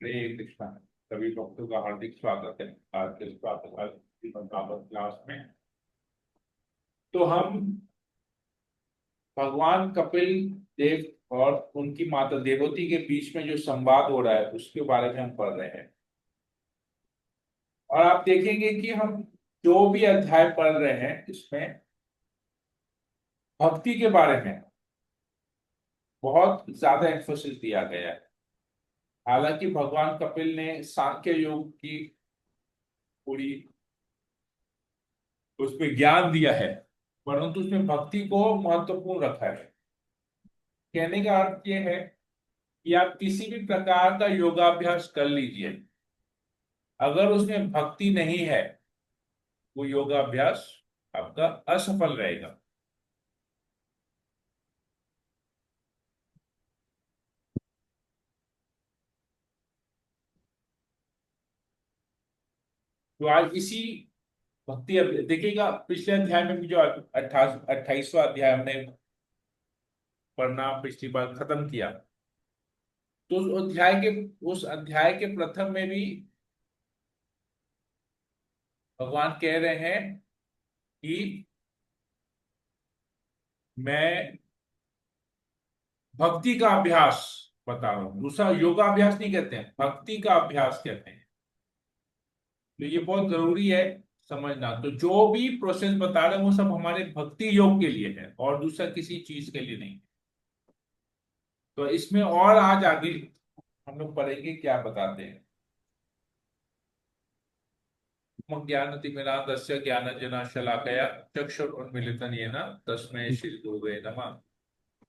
हरे कृष्णा। सभी भक्तों का हार्दिक स्वागत है आज के प्रातः श्रीमद् भागवत क्लास में। तो हम भगवान कपिल देव और उनकी माता देवती के बीच में जो संवाद हो रहा है उसके बारे में हम पढ़ रहे हैं। और आप देखेंगे कि हम जो भी अध्याय पढ़ रहे हैं इसमें भक्ति के बारे में बहुत ज्यादा एम्फोसिस दिया गया है। हालांकि भगवान कपिल ने सांख्य योग की पूरी उसमें ज्ञान दिया है, परंतु उसमें भक्ति को महत्वपूर्ण रखा है। कहने का अर्थ यह है कि आप किसी भी प्रकार का योगाभ्यास कर लीजिए, अगर उसमें भक्ति नहीं है वो योगाभ्यास आपका असफल रहेगा। तो आज इसी भक्ति देखिएगा, पिछले अध्याय में भी जो 28वां अध्याय हमने पढ़ना पिछली बार खत्म किया, तो उस अध्याय के प्रथम में भी भगवान कह रहे हैं कि मैं भक्ति का अभ्यास बता रहा हूं। दूसरा योगाभ्यास नहीं कहते हैं, भक्ति का अभ्यास कहते हैं। तो ये बहुत जरूरी है समझना। तो जो भी प्रोसेस बता रहे हैं वो सब हमारे भक्ति योग के लिए है और दूसरा किसी चीज के लिए नहीं। तो इसमें और आज आगे हम लोग पढ़ेंगे क्या बताते हैं। ज्ञानतिमिरान्धस्य ज्ञानञ्जनशलाकया चक्षुरुन्मीलितं येन तस्मै श्रीगुरवे नमः।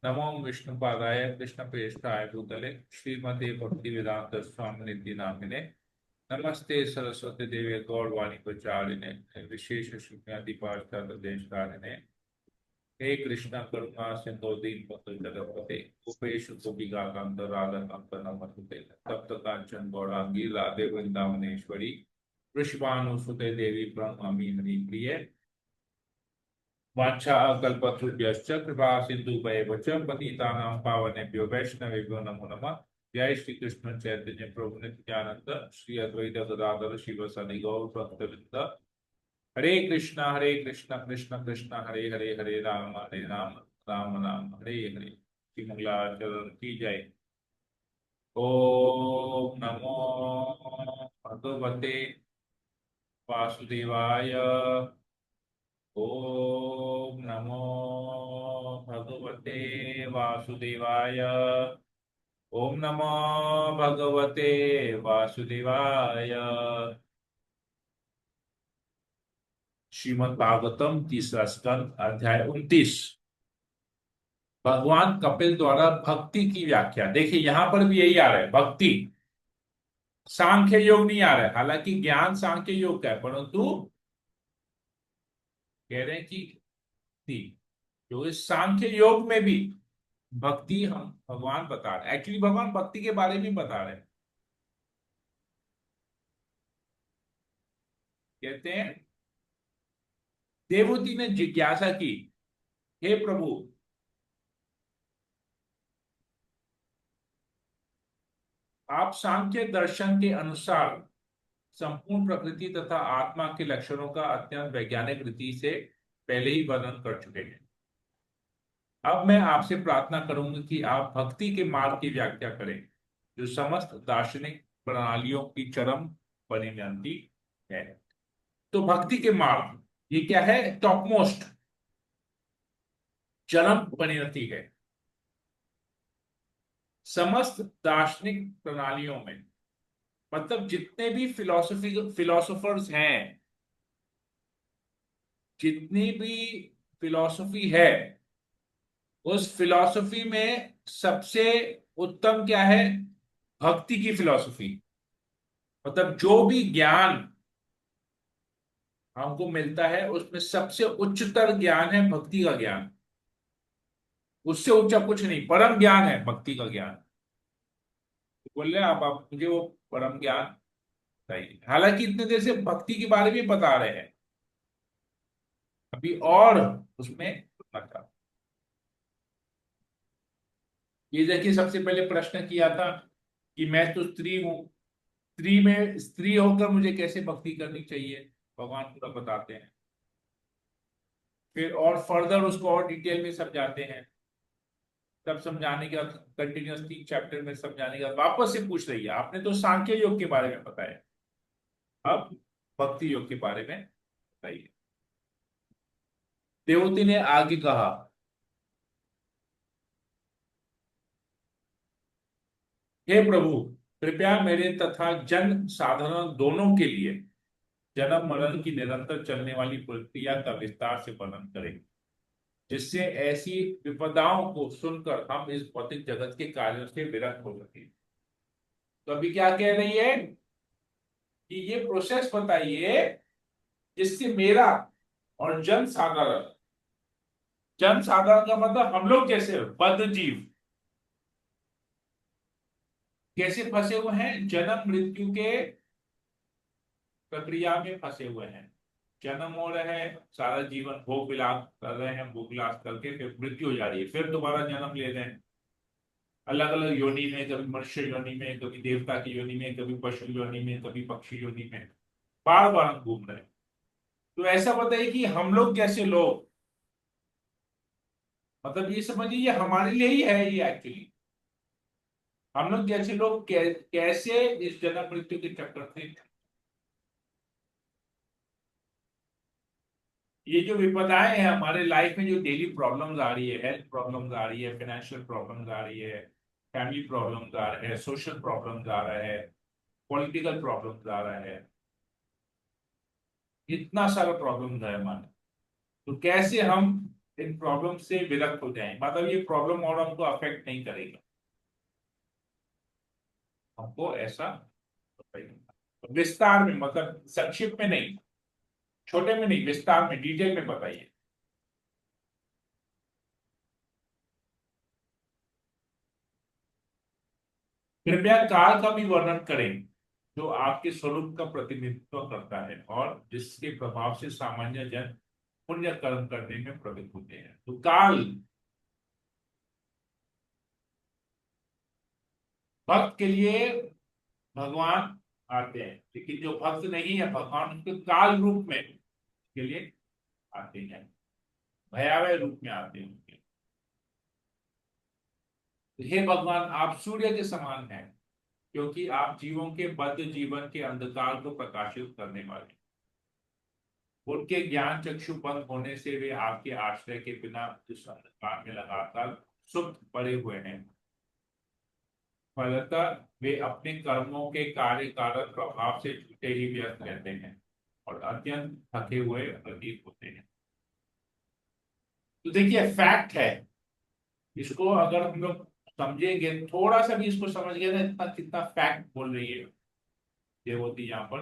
नमो विष्णुपादाय कृष्णप्रेष्ठाय भूतले श्रीमते भक्तिवेदांत स्वामी नित्य नामिने नमस्ते सरस्वती देवी गौरवाणी प्रचारिणे विशेष शून्यादि देशकारिणे हे कृष्ण करुणा सिंधु दीनबंधु जगत्पते गोपेश गोपिकाकांत राधाकांत नमस्ते तप्त कांचन गौरांगी राधे वृंदावनेश्वरी वृषभानुसुते देवी प्रणमामि हरिप्रिये। वाञ्छा कल्पतरुभ्यश्च कृपा सिन्धुभ्येव च पतितानां पावनेभ्यो वैष्णवेभ्यो नमो नमः। जय श्री कृष्ण चैतन्य प्रभु नित्यानंद श्री अद्वैत गदाधर शिव सदि गौर भक्तवृंद। हरे कृष्ण कृष्ण कृष्ण हरे हरे हरे राम राम राम हरे हरे। श्री मंगलाचरण की जय। ओम नमो भगवते वासुदेवाय। ओम नमो भगवते वासुदेवाय। ओम नमो भगवते वासुदेवाय। श्रीमद् भागवतम तीसरा स्कंद अध्याय 29। भगवान कपिल द्वारा भक्ति की व्याख्या। देखिए यहां पर भी यही आ रहा है, भक्ति। सांख्य योग नहीं आ रहा है, हालांकि ज्ञान सांख्य योग का है, परंतु कह रहे हैं कि भक्ति, जो इस सांख्य योग में भी भक्ति हम भगवान बता रहे हैं। एक्चुअली भगवान भक्ति के बारे में बता रहे हैं। कहते हैं देवहूति ने जिज्ञासा की, हे प्रभु, आप सांख्य दर्शन के अनुसार संपूर्ण प्रकृति तथा आत्मा के लक्षणों का अत्यंत वैज्ञानिक रीति से पहले ही वर्णन कर चुके हैं। अब मैं आपसे प्रार्थना करूंगा कि आप भक्ति के मार्ग की व्याख्या करें, जो समस्त दार्शनिक प्रणालियों की चरम परिणति है। तो भक्ति के मार्ग ये क्या है? टॉप मोस्ट चरम परिणति है। समस्त दार्शनिक प्रणालियों में मतलब जितने भी फिलोसोफर्स हैं, जितनी भी फिलॉसफी है, उस फिलॉसफी में सबसे उत्तम क्या है? भक्ति की फिलॉसफी। मतलब जो भी ज्ञान हमको मिलता है उसमें सबसे उच्चतर ज्ञान है भक्ति का ज्ञान। उससे ऊंचा कुछ नहीं, परम ज्ञान है भक्ति का ज्ञान। तो बोल रहे हैं आप मुझे वो परम ज्ञान चाहिए। हालांकि इतने देर से भक्ति के बारे में बता रहे हैं, अभी और उसमें मतलब ये देखिए, सबसे पहले प्रश्न किया था कि मैं तो स्त्री हूं, स्त्री होकर मुझे कैसे भक्ति करनी चाहिए, भगवान पूरा बताते हैं। फिर और फर्दर उसको और डिटेल में समझाते हैं। तब समझाने के बाद कंटिन्यूस 3 चैप्टर में समझाने के बाद वापस से पूछ रही है, आपने तो सांख्य योग के बारे में बताया, अब भक्ति योग के बारे में बताइए। देवती ने आगे कहा, हे प्रभु, कृपया मेरे तथा जन साधारण दोनों के लिए जन्म मरण की निरंतर चलने वाली प्रक्रिया का विस्तार से वर्णन करें, जिससे ऐसी विपदाओं को सुनकर हम इस भौतिक जगत के कार्यों से विरक्त हो सके। तो अभी क्या कह रही है कि ये प्रोसेस बताइए जिससे मेरा और जन साधारण का मतलब हम लोग जैसे बद्ध जीव कैसे फंसे हुए हैं, जन्म मृत्यु के प्रक्रिया में फंसे हुए हैं। जन्म हो रहा है, सारा जीवन भोग विलास कर रहे हैं, भोग विलास करके फिर मृत्यु हो जा रही है, फिर दोबारा जन्म ले रहे हैं अलग अलग योनि में, कभी मनुष्य योनि में, कभी देवता की योनि में, कभी पशु योनि में, कभी पक्षी योनि में, बार बार हम घूम रहे हैं। तो ऐसा बताइए कि हम लोग जैसे लोग, मतलब ये समझिए ये हमारे लिए ही है ये एक्चुअली, हम लोग जैसे लोग कैसे इस जन्म मृत्यु के चक्कर से, ये जो विपदाएं हैं हमारे लाइफ में, जो डेली प्रॉब्लम्स आ रही है, हेल्थ प्रॉब्लम्स आ रही है, फाइनेंशियल प्रॉब्लम्स आ रही है, फैमिली प्रॉब्लम्स आ रहे हैं, सोशल प्रॉब्लम्स आ रहे हैं, पॉलिटिकल प्रॉब्लम्स आ रहा है, इतना सारा प्रॉब्लम्स है हमारे। तो कैसे हम इन प्रॉब्लम से विरक्त हो जाएं, मतलब ये प्रॉब्लम और हमको अफेक्ट नहीं करेगा, हमको ऐसा बताइए। विस्तार में, मतलब संक्षिप्त में नहीं, छोटे में नहीं, विस्तार में, डिटेल में बताइए। कृपया काल का भी वर्णन करें जो आपके स्वरूप का प्रतिनिधित्व करता है और जिसके प्रभाव से सामान्य जन पुण्य कर्म करने में प्रवृत्त होते हैं। तो काल भक्त के लिए भगवान आते हैं, लेकिन जो भक्त नहीं है भगवान उनके काल रूप में के लिए आते हैं, भयावह रूप में आते हैं उनके। तो हे भगवान, आप सूर्य के समान हैं, क्योंकि आप जीवों के बद्ध जीवन के अंधकार को प्रकाशित करने वाले, उनके ज्ञान चक्षु बंद होने से वे आपके आश्रय के बिना इस अंधकार में लगातार सुप्त पड़े हुए हैं। फलतः वे अपने कर्मों के कार्य कारक प्रभाव से छूटे ही व्यस्त रहते हैं और अत्यंत थके हुए प्रतीत होते हैं। तो देखिए फैक्ट है, इसको अगर हम लोग समझेंगे, थोड़ा सा भी इसको समझ गए ना, इतना कितना फैक्ट बोल रही है देवती यहाँ पर।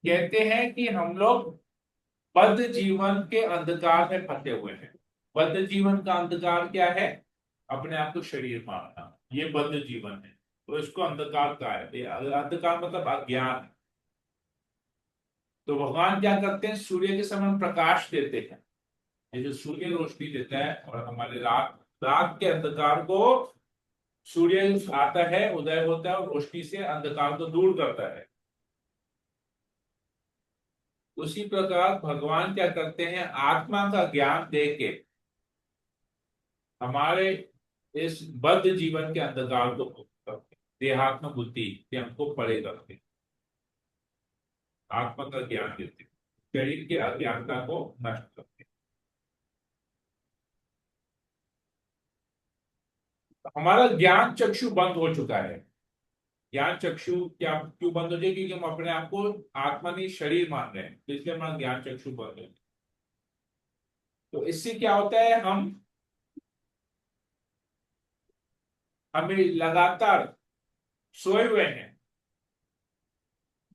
कहते हैं कि हम लोग बद्ध जीवन के अंधकार में फंसे हुए हैं। बद्ध जीवन का अंधकार क्या है? अपने आप को शरीर मानना, ये बद्ध जीवन है। तो इसको अंधकार का है, ये अंधकार मतलब अज्ञान। तो भगवान क्या करते हैं, सूर्य के समान प्रकाश देते हैं। ये जो सूर्य रोशनी देता है और हमारे रात रात के अंधकार को सूर्य आता है, उदय होता है और रोशनी से अंधकार को दूर करता है। उसी प्रकार भगवान क्या करते हैं, आत्मा का ज्ञान दे के हमारे इस बद्ध जीवन के अंधकार को दूर करते हैं। देहात्म बुद्धि से हमको परे करते हैं, आत्मा का ज्ञान देते हैं, शरीर की अज्ञानता को नष्ट करते हैं। हमारा ज्ञान चक्षु बंद हो चुका है। ज्ञान चक्षु क्या क्यों बंद हो जाए? क्योंकि हम अपने आप को आत्मा नहीं शरीर मान रहे हैं, तो इसलिए हमारा ज्ञान चक्षु बंद हो जाए। तो इससे क्या होता है, हमें लगातार सोए हुए हैं।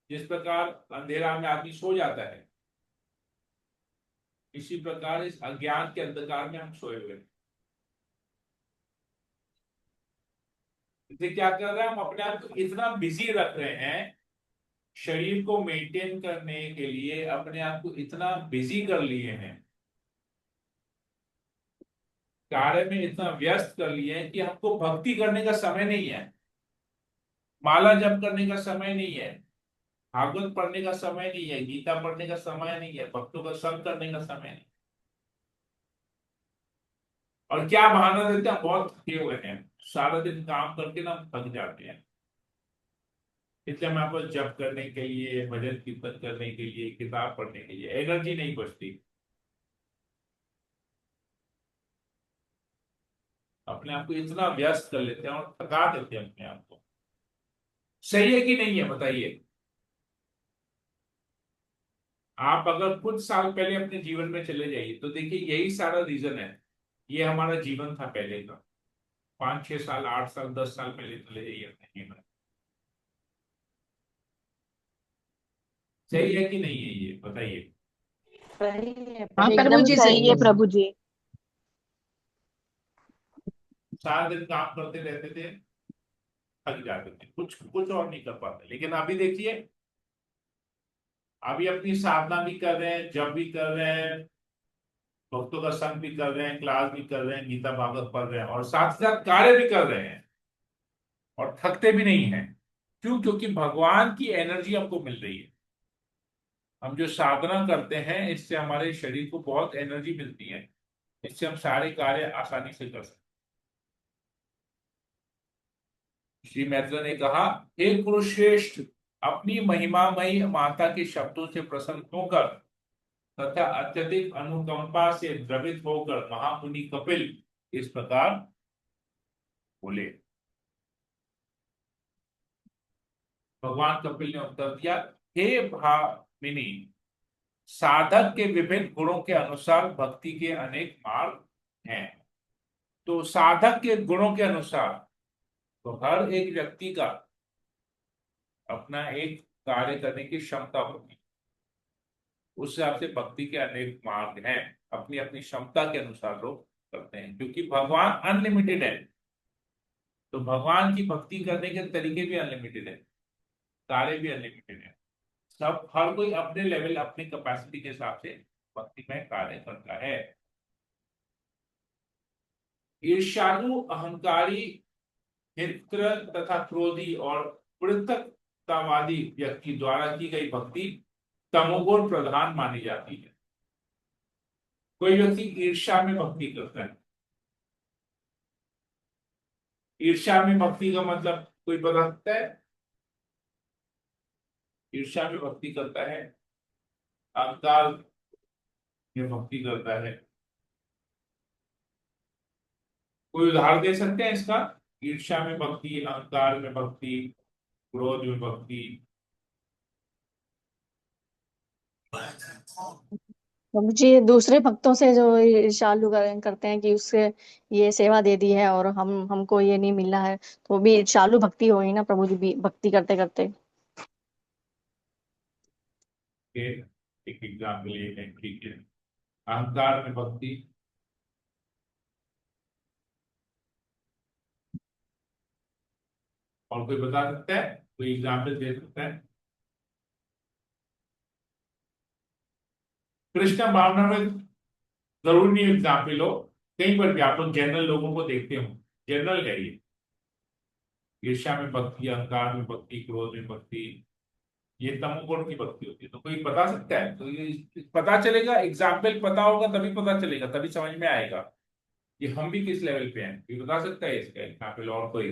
जिस प्रकार अंधेरा में आदमी सो जाता है, इसी प्रकार इस अज्ञान के अंधकार में हम सोए हुए हैं। इसलिए क्या कर रहे हैं, हम अपने आप को इतना बिजी रख रहे हैं, शरीर को मेंटेन करने के लिए अपने आप को इतना बिजी कर लिए हैं, कार्य में इतना व्यस्त कर लिए हैं कि हमको भक्ति करने का समय नहीं है। माला जप करने का समय नहीं है, भागवत पढ़ने का समय नहीं है, गीता पढ़ने का समय नहीं है, भक्तों का संग करने का समय नहीं। और क्या बहाना देते हैं, बहुत थके हुए हैं, सारा दिन काम करके ना थक जाते हैं, इसलिए हमारे पास जप करने के लिए, भजन कीर्तन करने के लिए, किताब पढ़ने के लिए एनर्जी नहीं बचती। अपने आप को इतना व्यस्त कर लेते हैं और थका देते हैं अपने आप को। सही है कि नहीं है बताइए। आप अगर कुछ साल पहले अपने जीवन में चले जाइए तो देखिए यही सारा रीजन है। ये हमारा जीवन था पहले का, 5 6 साल 8 साल 10 साल पहले चले जाइए अपने जीवन। सही है कि नहीं है ये बताइए। सही है हाँ प्रभु, प्रभु एकदम जी, सही सही है है। प्रभु जी। सारा दिन काम करते रहते थे, थक जाते थे, कुछ कुछ और नहीं कर पाते। लेकिन अभी देखिए, अभी अपनी साधना भी कर रहे हैं, जब भी कर रहे हैं, भक्तों का संग भी कर रहे हैं, क्लास भी कर रहे हैं, गीता भागवत पढ़ रहे हैं, और साथ ही साथ कार्य भी कर रहे हैं, और थकते भी नहीं हैं। क्यों? क्योंकि भगवान की एनर्जी हमको मिल रही है। हम जो साधना करते हैं इससे हमारे शरीर को बहुत एनर्जी मिलती है, इससे हम सारे कार्य आसानी से कर सकते हैं। श्री मैत्र ने कहा, हे कुरुश्रेष्ठ, अपनी महिमामयी माता के शब्दों से प्रसन्न होकर तथा अत्यधिक अनुकंपा से द्रवित होकर महामुनि कपिल इस प्रकार बोले। भगवान कपिल ने उत्तर दिया, हे भामिनी, साधक के विभिन्न गुणों के अनुसार भक्ति के अनेक मार्ग हैं। तो साधक के गुणों के अनुसार, तो हर एक व्यक्ति का अपना एक कार्य करने की क्षमता होगी, उस हिसाब से भक्ति के अनेक मार्ग हैं। अपनी अपनी क्षमता के अनुसार लोग करते हैं, क्योंकि भगवान अनलिमिटेड है। तो भगवान की भक्ति करने के तरीके भी अनलिमिटेड है, कार्य भी अनलिमिटेड है। सब हर कोई अपने लेवल, अपनी कैपेसिटी के हिसाब से भक्ति में कार्य करता है। ईर्ष्यालु, अहंकारी, हिंस्र तथा क्रोधी और पृथकतावादी व्यक्ति द्वारा की गई भक्ति तमोगुण प्रधान मानी जाती है। कोई व्यक्ति ईर्ष्या में भक्ति करता है, ईर्ष्या में भक्ति का मतलब कोई बता सकता है? ईर्ष्या में भक्ति करता है, अहंकार में भक्ति करता है। कोई उदाहरण दे सकते हैं इसका? ईर्ष्या में भक्ति, अहंकार में भक्ति, क्रोध में भक्ति। प्रभु जी, दूसरे भक्तों से जो ईर्ष्यालु करते हैं कि उससे ये सेवा दे दी है और हमको ये नहीं मिला है, तो वो भी ईर्ष्यालु भक्ति होगी ना प्रभु जी, भी भक्ति करते करते। के एक एग्जाम्पल ये है, ठीक है। अहंकार में भक्ति, और कोई बता सकता है? कोई एग्जाम्पल दे सकता है? कृष्ण भावना में जरूरी नहीं एग्जाम्पल हो, कहीं पर भी आप लोग जनरल लोगों को देखते हो, जनरल है ये। ईर्ष्या में भक्ति, अहंकार में भक्ति, क्रोध में भक्ति, ये तमोगुण की भक्ति होती है। तो कोई बता सकता है? तो ये पता चलेगा, एग्जाम्पल पता होगा तभी पता चलेगा, तभी समझ में आएगा कि हम भी किस लेवल पे हैं। ये बता सकता है इसका एग्जाम्पल? और कोई?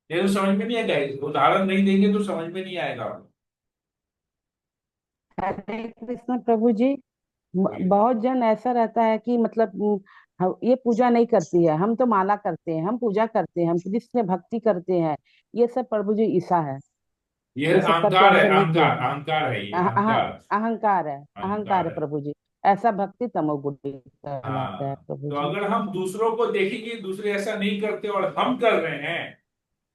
ये तो समझ में नहीं आएगा, उदाहरण नहीं देंगे तो समझ में नहीं आएगा। हरे कृष्ण प्रभु जी। कोई बहुत जन ऐसा रहता है कि मतलब ये पूजा नहीं करती है, हम तो माला करते हैं, हम पूजा करते हैं, हम कृष्ण भक्ति करते हैं। ये सब प्रभु जी ईसा है। ये ये सब करके अहंकार है, ऐसे नहीं किया अहंकार जाए। अहंकार है, ये अह, अह, अहंकार। अहंकार है। अहंकार अहंकार है है। प्रभु जी। ऐसा भक्ति तमोगुणी कहलाता है हाँ, प्रभु तो जी। अगर हम दूसरों को देखेंगे, दूसरे ऐसा नहीं करते और हम कर रहे हैं,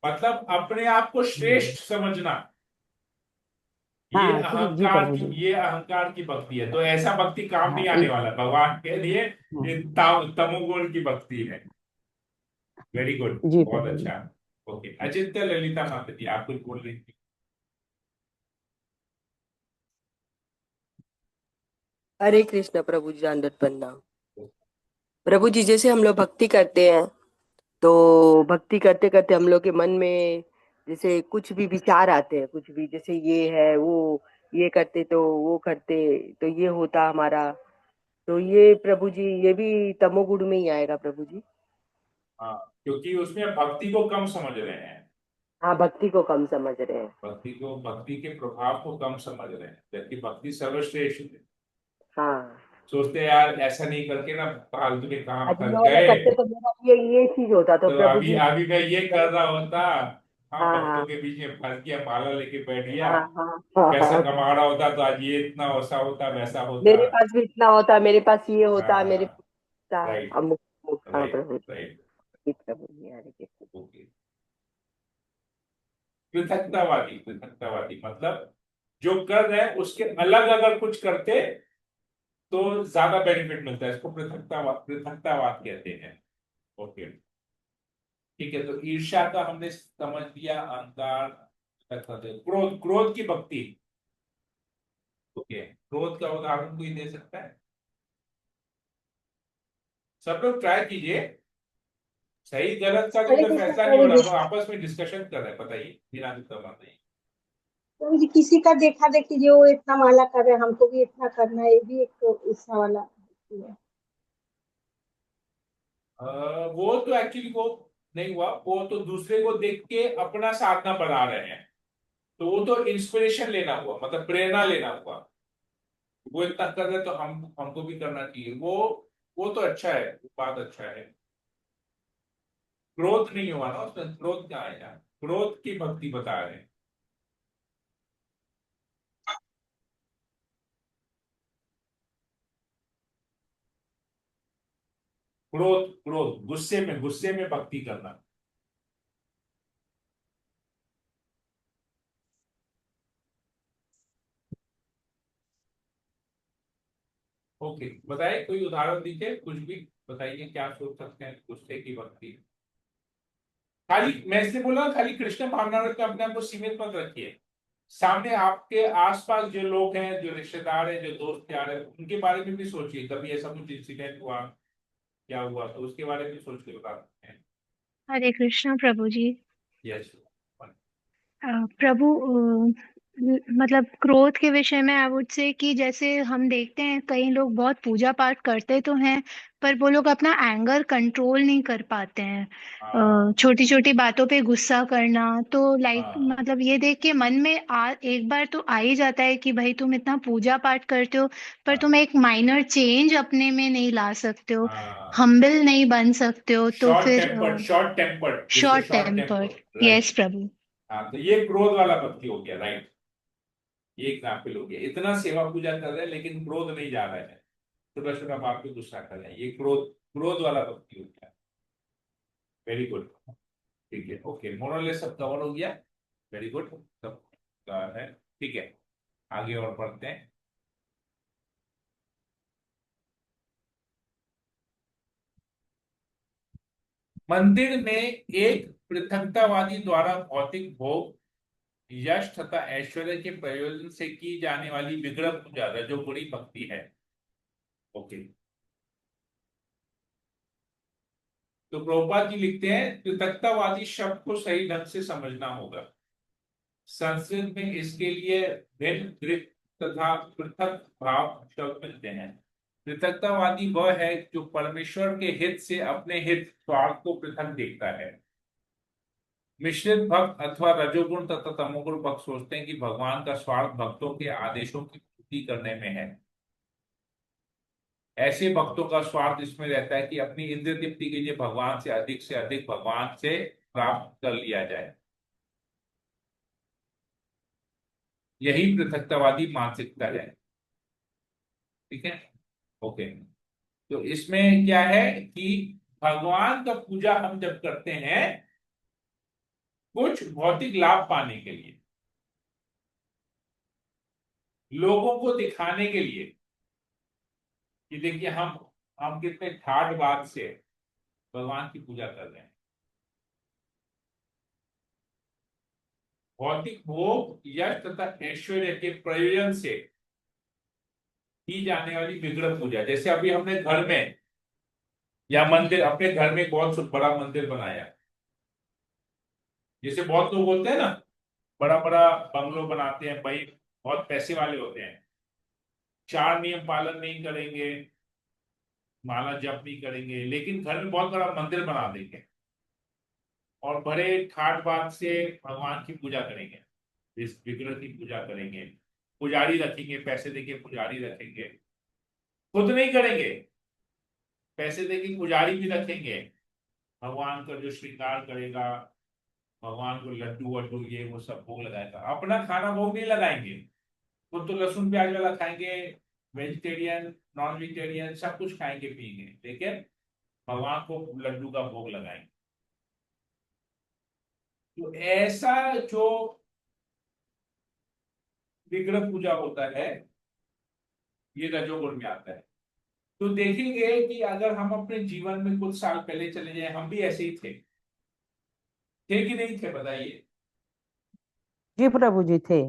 मतलब अपने आप को हम्म। श्रेष्ठ समझना, हाँ जी प्रभु जी। ये अहंकार की भक्ति है। तो ऐसा भक्ति काम हाँ नहीं आने वाला भगवान के लिए। हाँ, ये तमोगुण की भक्ति है। वेरी गुड, जी बहुत प्रभु जी। अच्छा। ओके, अचिंत्य ललिता माता जी, आप कुछ बोल रही थी। हरे कृष्ण प्रभु जी, दंडवत प्रणाम। प्रभु जी, जैसे हम लोग भक्ति करते हैं तो भक्ति करते करते हम लोग के मन में जैसे कुछ भी विचार आते हैं, कुछ भी, जैसे ये है वो, ये करते तो वो करते तो ये होता हमारा, तो ये प्रभु जी ये भी तमोगुण में ही आएगा प्रभु जी। हाँ, क्योंकि उसमें भक्ति को कम समझ रहे हैं। हाँ, भक्ति को कम समझ रहे हैं। भक्ति के प्रभाव को कम समझ रहे हैं, जबकि भक्ति सर्वश्रेष्ठ है। हाँ, सोचते हैं यार ऐसा नहीं करके ना फालतू के काम यदि फंस मैं वो गए, करते तो मेरा ये चीज होता तो तो प्रभु अभी जी। अभी मैं ये कर रहा होता। हाँ, हाँ भक्तों हाँ के बीच में फंस गया, माला लेके बैठ गया, हाँ हाँ हाँ पैसा हाँ। कमा रहा होता तो आज ये इतना वैसा होता वैसा होता। मेरे पास भी इतना होता, मेरे पास ये होता, मेरे हाँ, पास था। राइट, अमुक अमुक। हाँ राइट, प्रभु राइट। जी, प्रभु जी, हरे कृष्ण। ओके। पृथकतावादी मतलब जो कर रहे हैं उसके अलग अगर कुछ करते तो ज्यादा बेनिफिट मिलता है, इसको पृथकतावाद कहते हैं। ओके, ठीक है। तो ईर्ष्या का हमने समझ लिया, अहंकार, क्रोध, क्रोध की भक्ति। ओके, क्रोध का उदाहरण कोई दे सकता है? सब लोग ट्राई कीजिए, सही गलत का तो हरे इधर कृष्ण फैसला नहीं हो प्रभु रहा, जी। हम लोग आपस में डिस्कशन कर रहे हैं, बताइए बिना बात नहीं। प्रभु जी, किसी का देखा देखी जो इतना माला कर रहे हैं, हमको भी इतना करना है, ये भी एक उत्साह वाला है। वो तो एक्चुअली वो नहीं हुआ, वो तो दूसरे को देख के अपना साधना बढ़ा रहे हैं, तो वो तो इंस्पिरेशन लेना हुआ, मतलब प्रेरणा लेना हुआ। वो इतना कर रहे तो हमको भी करना चाहिए, वो तो अच्छा है, वो बात अच्छा है। क्रोध नहीं हुआ ना उसमें, क्रोध क्या आया, क्रोध की भक्ति बता रहे हैं। क्रोध, क्रोध गुस्से में भक्ति करना। ओके, बताइए कोई उदाहरण दीजिए, कुछ भी बताइए, क्या सोच सकते हैं गुस्से की भक्ति। खाली मैं इसलिए बोला, खाली कृष्ण भावनामृत में अपने आप को सीमित मत रखिए, सामने आपके आसपास जो लोग हैं, जो रिश्तेदार हैं, जो दोस्त यार हैं, उनके बारे में भी सोचिए, कभी ऐसा कुछ इंसिडेंट हुआ, क्या हुआ, तो उसके बारे में सोच के बता सकते हैं। हरे कृष्णा प्रभु जी। यस। प्रभु, मतलब क्रोध के विषय में आई वुड से कि जैसे हम देखते हैं कई लोग बहुत पूजा पाठ करते तो हैं, पर वो लोग अपना एंगर कंट्रोल नहीं कर पाते हाँ, हैं। छोटी छोटी बातों पे गुस्सा करना, तो लाइक हाँ, मतलब ये देख के मन में एक बार तो आ ही जाता है कि भाई तुम इतना पूजा पाठ करते हो, पर तुम हाँ, एक माइनर चेंज अपने में नहीं ला सकते हो, हाँ। हम्बल नहीं बन सकते हो, तो फिर शॉर्ट टेम्पर्ड, जिसको short short temper. Tempered, right. Yes Prabhu. हाँ, तो ये क्रोध वाला भक्ति हो गया, राइट। ये एग्जाम्पल हो गया, इतना सेवा पूजा कर रहे हैं लेकिन क्रोध नहीं जा रहा है, छोटा छोटा बात पे गुस्सा कर रहे हैं, ये क्रोध, क्रोध वाला भक्ति हो गया। वेरी गुड, ठीक है, ओके, मोरलेस सब कवर हो गया। वेरी गुड, सब है, ठीक है। आगे और पढ़ते हैं। मंदिर में एक पृथकतावादी द्वारा भौतिक भोग, यश तथा ऐश्वर्य के प्रयोजन से की जाने वाली विग्रह पूजा रजो बुरी भक्ति है। ओके, तो प्रभुपाद जी लिखते हैं, पृथकतावादी शब्द को सही ढंग से समझना होगा। संस्कृत में इसके लिए भिन्न, दृक् तथा पृथक भाव शब्द मिलते हैं। पृथकतावादी वह है जो परमेश्वर के हित से अपने हित स्वार्थ को पृथक देखता है। मिश्रित भक्त अथवा रजोगुण तथा तमोगुण भक्त सोचते हैं कि भगवान का स्वार्थ भक्तों के आदेशों की पूर्ति करने में है। ऐसे भक्तों का स्वार्थ इसमें रहता है कि अपनी इंद्रिय तृप्ति के लिए भगवान से अधिक भगवान से प्राप्त कर लिया जाए। यही पृथकतावादी मानसिकता है, ठीक है। ओके, तो इसमें क्या है कि भगवान का पूजा हम जब करते हैं कुछ भौतिक लाभ पाने के लिए, लोगों को दिखाने के लिए कि देखिए हम कितने ठाठ बात से भगवान की पूजा कर रहे हैं। भौतिक भोग, यश तथा ऐश्वर्य के प्रयोजन से की जाने वाली विग्रह पूजा, जैसे अभी हमने घर में या मंदिर, अपने घर में बहुत बड़ा मंदिर बनाया, जैसे बहुत लोग होते हैं ना, बड़ा बड़ा बंगलो बनाते हैं भाई, बहुत पैसे वाले होते हैं, 4 नियम पालन नहीं करेंगे, माला जप नहीं करेंगे, लेकिन घर में बहुत बड़ा मंदिर बना देंगे और बड़े ठाट बाट से भगवान की पूजा करेंगे, इस विग्रह की पूजा करेंगे, पुजारी रखेंगे, पैसे देके पुजारी रखेंगे, खुद नहीं करेंगे, पैसे देके पुजारी भी रखेंगे, भगवान का जो श्रृंगार करेगा, भगवान को लड्डू वड्डू ये वो सब भोग लगाएगा, अपना खाना भोग नहीं लगाएंगे, खुद तो लहसुन प्याज वाला खाएंगे, वेजिटेरियन नॉन वेजिटेरियन सब कुछ खाएंगे पिएंगे, लेकिन भगवान को लड्डू का भोग लगाएंगे। तो ऐसा जो विग्रह पूजा होता है, ये रजोगुण में आता है। तो देखेंगे कि अगर हम अपने जीवन में कुछ साल पहले चले जाएं, हम भी ऐसे ही थे कि नहीं थे, बताइए। जी प्रभु जी थे।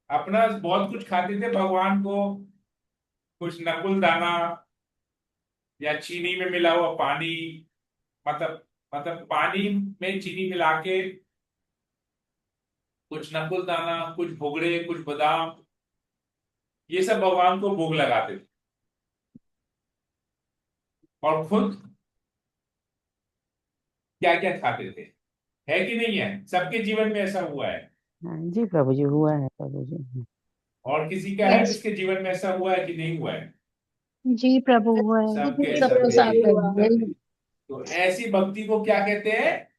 अपना बहुत कुछ खाते थे, भगवान को कुछ नकुल दाना या चीनी में मिला हुआ पानी, मतलब पानी में चीनी मिला के कुछ नकुल दाना, कुछ भुगड़े, कुछ बादाम, ये सब भगवान को भोग लगाते थे और खुद क्या क्या खाते थे। है कि नहीं है, सबके जीवन में ऐसा हुआ है। हाँ जी प्रभु जी, हुआ है प्रभु जी। और किसी का है यस। जिसके जीवन में ऐसा हुआ है कि नहीं हुआ है? जी प्रभु हुआ है। सबके सबके सबके साथ जीवन है, में यही। सबके। तो ऐसी भक्ति को क्या कहते हैं?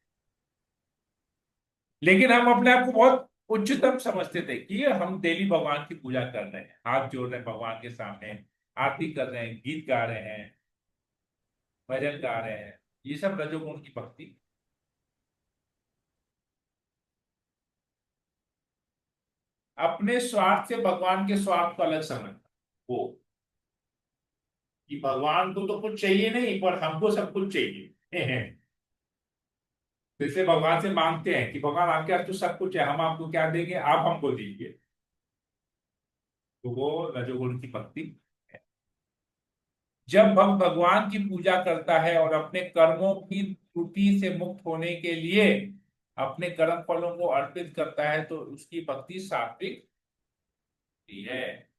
लेकिन हम अपने आप को बहुत उच्चतम समझते थे कि हम डेली भगवान की पूजा कर रहे हैं, हाथ जोड़ रहे हैं भगवान के सामने, आरती कर रहे हैं, गीत गा रहे हैं, भजन गा रहे हैं, ये सब रजोगुण की भक्ति। अपने स्वार्थ से भगवान के स्वार्थ को अलग समझना, वो कि भगवान को तो कुछ चाहिए नहीं पर हमको सब कुछ चाहिए। तो इसलिए भगवान से मांगते हैं कि भगवान आपके पास तो सब कुछ है, हम आपको क्या देंगे, आप हमको दीजिए। तो वो रजोगुण की भक्ति है। जब भक्त भगवान की पूजा करता है और अपने कर्मों की त्रुटि से मुक्त होने के लिए अपने कर्म फलों को अर्पित करता है, तो उसकी भक्ति सात्विक है।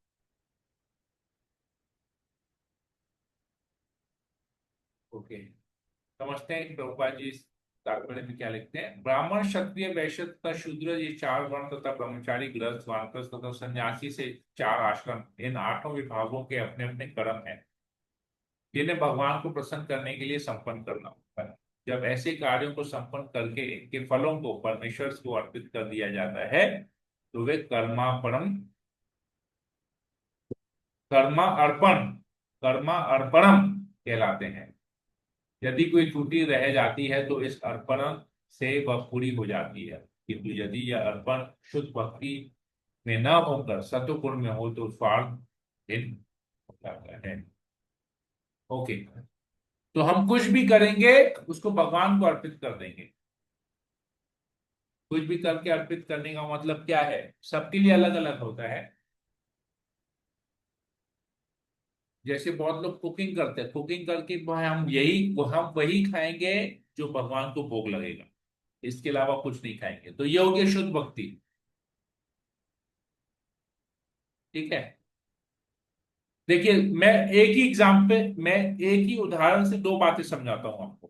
ओके, समझते हैं कि प्रभुपाद जी इस तात्पर्य में क्या लिखते हैं। ब्राह्मण, क्षत्रिय, वैश्य तथा शूद्र, ये 4 वर्ण तथा ब्रह्मचारी, गृहस्थ, वानप्रस्थ तथा सन्यासी से 4 आश्रम, इन 8 विभागों के अपने अपने कर्म हैं, जिन्हें भगवान को प्रसन्न करने के लिए संपन्न करना होता है। जब ऐसे कार्यों को संपन्न करके इनके फलों को परमेश्वर को अर्पित कर दिया जाता है, तो वे कर्मा अर्पण कर्मा अर्पणम कहलाते हैं। यदि कोई त्रुटि रह जाती है तो इस अर्पण से वह पूरी हो जाती है, किंतु यदि यह अर्पण शुद्ध भक्ति में न होकर सत्वगुण में हो तो स्वार्थ भिन्न हो जाता है। ओके, तो हम कुछ भी करेंगे उसको भगवान को अर्पित कर देंगे। कुछ भी करके अर्पित करने का मतलब क्या है, सबके लिए अलग अलग होता है। जैसे बहुत लोग कुकिंग करते हैं, कुकिंग करके भाई हम वही खाएंगे जो भगवान को भोग लगेगा, इसके अलावा कुछ नहीं खाएंगे, तो ये हो गया शुद्ध भक्ति। ठीक है, देखिए मैं एक ही उदाहरण से 2 बातें समझाता हूं आपको।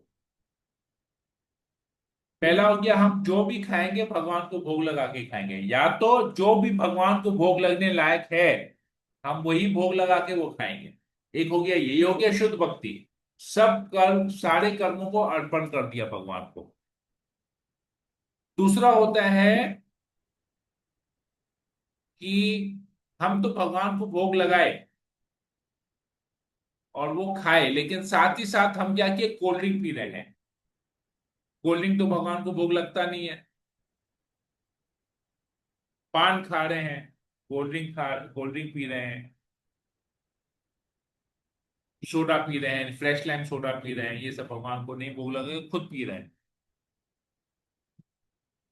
पहला हो गया, हम जो भी खाएंगे भगवान को भोग लगा के खाएंगे, या तो जो भी भगवान को भोग लगने लायक है हम वही भोग लगा के वो खाएंगे। एक हो गया, यही हो गया शुद्ध भक्ति, सब कर्म सारे कर्मों को अर्पण कर दिया भगवान को। दूसरा होता है कि हम तो भगवान को भोग लगाए और वो खाए, लेकिन साथ ही साथ हम क्या किए, कोल्ड ड्रिंक पी रहे हैं। कोल्ड ड्रिंक तो भगवान को भोग लगता नहीं है। पान खा रहे हैं, कोल्ड ड्रिंक पी रहे हैं, सोडा पी रहे हैं, फ्रेश लाइम सोडा पी रहे हैं, ये सब भगवान को नहीं भोग लगे, खुद पी रहे हैं।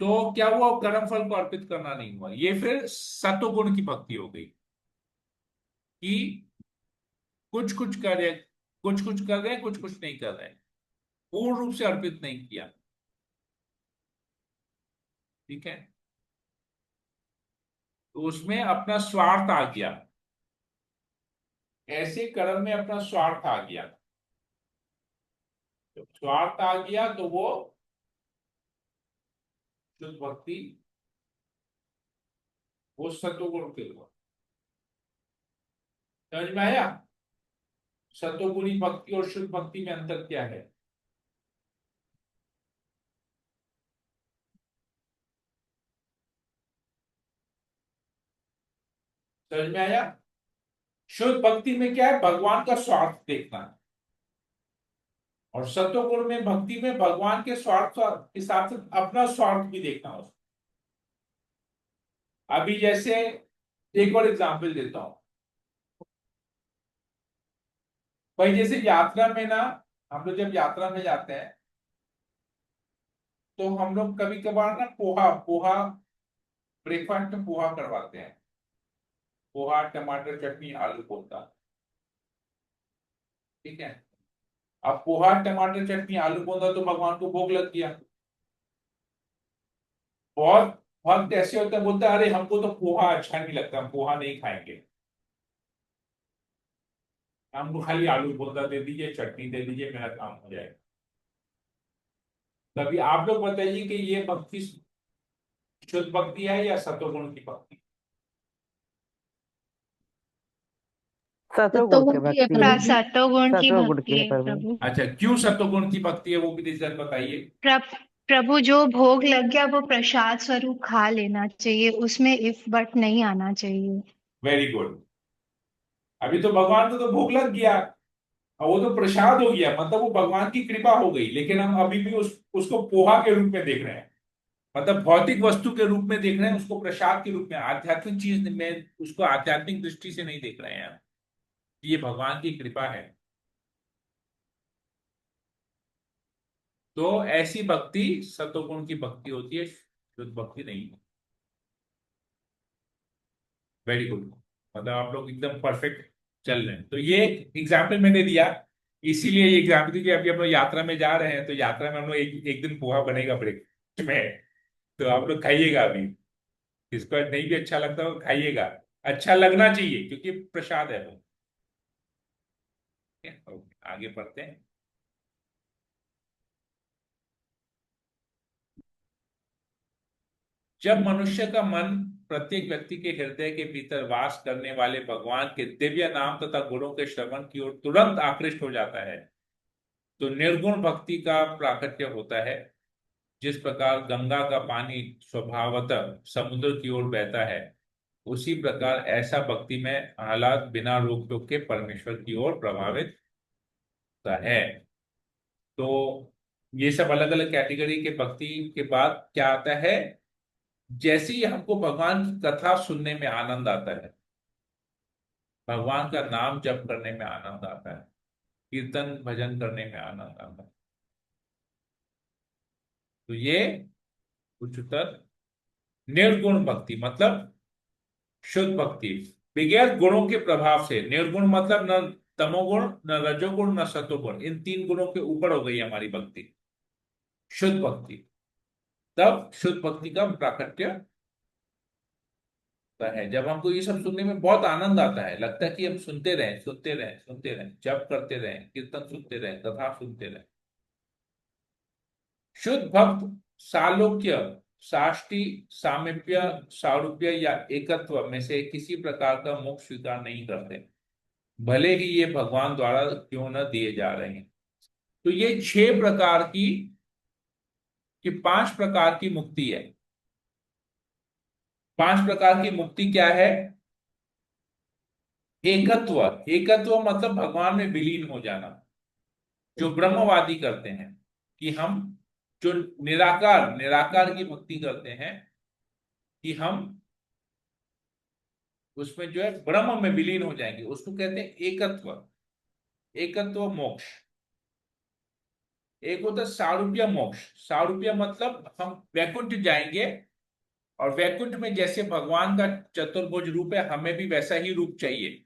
तो क्या हुआ, कर्म फल को अर्पित करना नहीं हुआ, ये फिर सत्वगुण की भक्ति हो गई कि कुछ कुछ कर रहे, कुछ कुछ कर रहे हैं, कुछ कुछ नहीं कर रहे हैं, पूर्ण रूप से अर्पित नहीं किया। ठीक है, तो उसमें अपना स्वार्थ आ गया, ऐसे कर्म में अपना स्वार्थ आ गया। जब स्वार्थ आ गया तो वो शुद्ध भक्ति, वो सत्वगुण के हुआ। समझ में आया? सत्वगुणी भक्ति और शुद्ध भक्ति में अंतर क्या है? समझ में आया? शुद्ध भक्ति में क्या है? भगवान का स्वार्थ देखना है, और सत्वगुण में भक्ति में भगवान के स्वार्थ के साथ साथ अपना स्वार्थ भी देखना हो। अभी जैसे एक और एग्जांपल देता हूं भाई, जैसे यात्रा में ना, हम लोग जब यात्रा में जाते हैं तो हम लोग कभी कभार ना पोहा पोहा ब्रेकफास्ट में पोहा करवाते हैं, पोहा टमाटर चटनी आलू पोता, ठीक है। अब पोहा टमाटर चटनी आलू पोंदा तो भगवान को भोग लग गया। बहुत भक्त ऐसे होते हैं, बोलते हैं अरे हमको तो पोहा अच्छा नहीं लगता, हम पोहा नहीं खाएंगे, हमको खाली आलू पोंदा दे दीजिए, चटनी दे दीजिए, मेरा काम हो जाएगा। तभी आप लोग बताइए कि ये भक्ति शुद्ध भक्ति है या सत्वगुण की भक्ति? सत्वगुण की सत्वगुण की है भक्ति है। प्रभु जी। सत्वगुण की सत्वगुण भक्ति की है है प्रभु। प्रभु। अच्छा, क्यों सत्वगुण की भक्ति है वो भी जरा बताइए। प्रभु जो भोग लग गया वो प्रसाद स्वरूप खा लेना चाहिए, उसमें इफ बट नहीं आना चाहिए। Very good. अभी तो भगवान को तो भोग लग गया और वो तो प्रसाद हो गया, मतलब वो भगवान की कृपा हो गई, लेकिन हम अभी भी उसको पोहा के रूप में देख रहे हैं, मतलब भौतिक वस्तु के रूप में देख रहे हैं, उसको प्रसाद के रूप में, आध्यात्मिक चीज में उसको आध्यात्मिक दृष्टि से नहीं देख रहे हैं हम। ये भगवान की कृपा है। तो ऐसी भक्ति सत्वगुण की भक्ति होती है, शुद्ध भक्ति नहीं है। वेरी गुड, मतलब आप लोग एकदम परफेक्ट चल रहे हैं। तो ये एग्जाम्पल मैंने दिया, इसीलिए ये एग्जाम्पल दी कि अभी हम लोग यात्रा में जा रहे हैं, तो यात्रा में हम लोग एक दिन पोहा बनेगा ब्रेक में, तो आप लोग खाइएगा। अभी इसको नहीं भी अच्छा लगता हो खाइएगा, अच्छा लगना चाहिए क्योंकि प्रसाद है वो। ओके, आगे बढ़ते हैं। जब मनुष्य का मन प्रत्येक व्यक्ति के हृदय के भीतर वास करने वाले भगवान के दिव्य नाम तथा गुणों के श्रवण की ओर तुरंत आकृष्ट हो जाता है, तो निर्गुण भक्ति का प्राकट्य होता है। जिस प्रकार गंगा का पानी स्वभावतः समुद्र की ओर बहता है, उसी प्रकार ऐसा भक्ति में हालात बिना रोक टोक के परमेश्वर की ओर प्रभावित होता है। तो ये सब अलग अलग कैटेगरी के भक्ति के बाद क्या आता है? जैसे ही हमको भगवान की कथा सुनने में आनंद आता है, भगवान का नाम जप करने में आनंद आता है, कीर्तन भजन करने में आनंद आता है, तो ये उच्चतर निर्गुण भक्ति मतलब शुद्ध भक्ति, बगैर गुणों के प्रभाव से। निर्गुण मतलब न तमोगुण, न रजोगुण, न सतोगुण, इन तीन गुणों के ऊपर हो गई हमारी भक्ति, शुद्ध भक्ति। तब शुद्ध भक्ति का प्राकट्य होता है जब हमको ये सब सुनने में बहुत आनंद आता है, लगता है कि हम सुनते रहें सुनते रहें सुनते रहें, जप करते रहें, कीर्तन सुनते रहें, कथा सुनते रहें। शुद्ध भक्त सालोक्य, साष्टी, सामीप्य, सारूप्य या एकत्व में से किसी प्रकार का मोक्ष स्वीकार नहीं करते, भले ही ये भगवान द्वारा क्यों न दिए जा रहे हैं। तो ये 6 प्रकार की, कि 5 प्रकार की मुक्ति है। 5 प्रकार की मुक्ति क्या है? एकत्व, एकत्व मतलब भगवान में विलीन हो जाना, जो ब्रह्मवादी करते हैं कि हम, जो निराकार निराकार की भक्ति करते हैं कि हम उसमें जो है ब्रह्म में विलीन हो जाएंगे, उसको कहते हैं एकत्व, एकत्व मोक्ष। एक होता है सारूप्य मोक्ष, सारूप्य मतलब हम वैकुंठ जाएंगे, और वैकुंठ में जैसे भगवान का चतुर्भुज रूप है, हमें भी वैसा ही रूप चाहिए,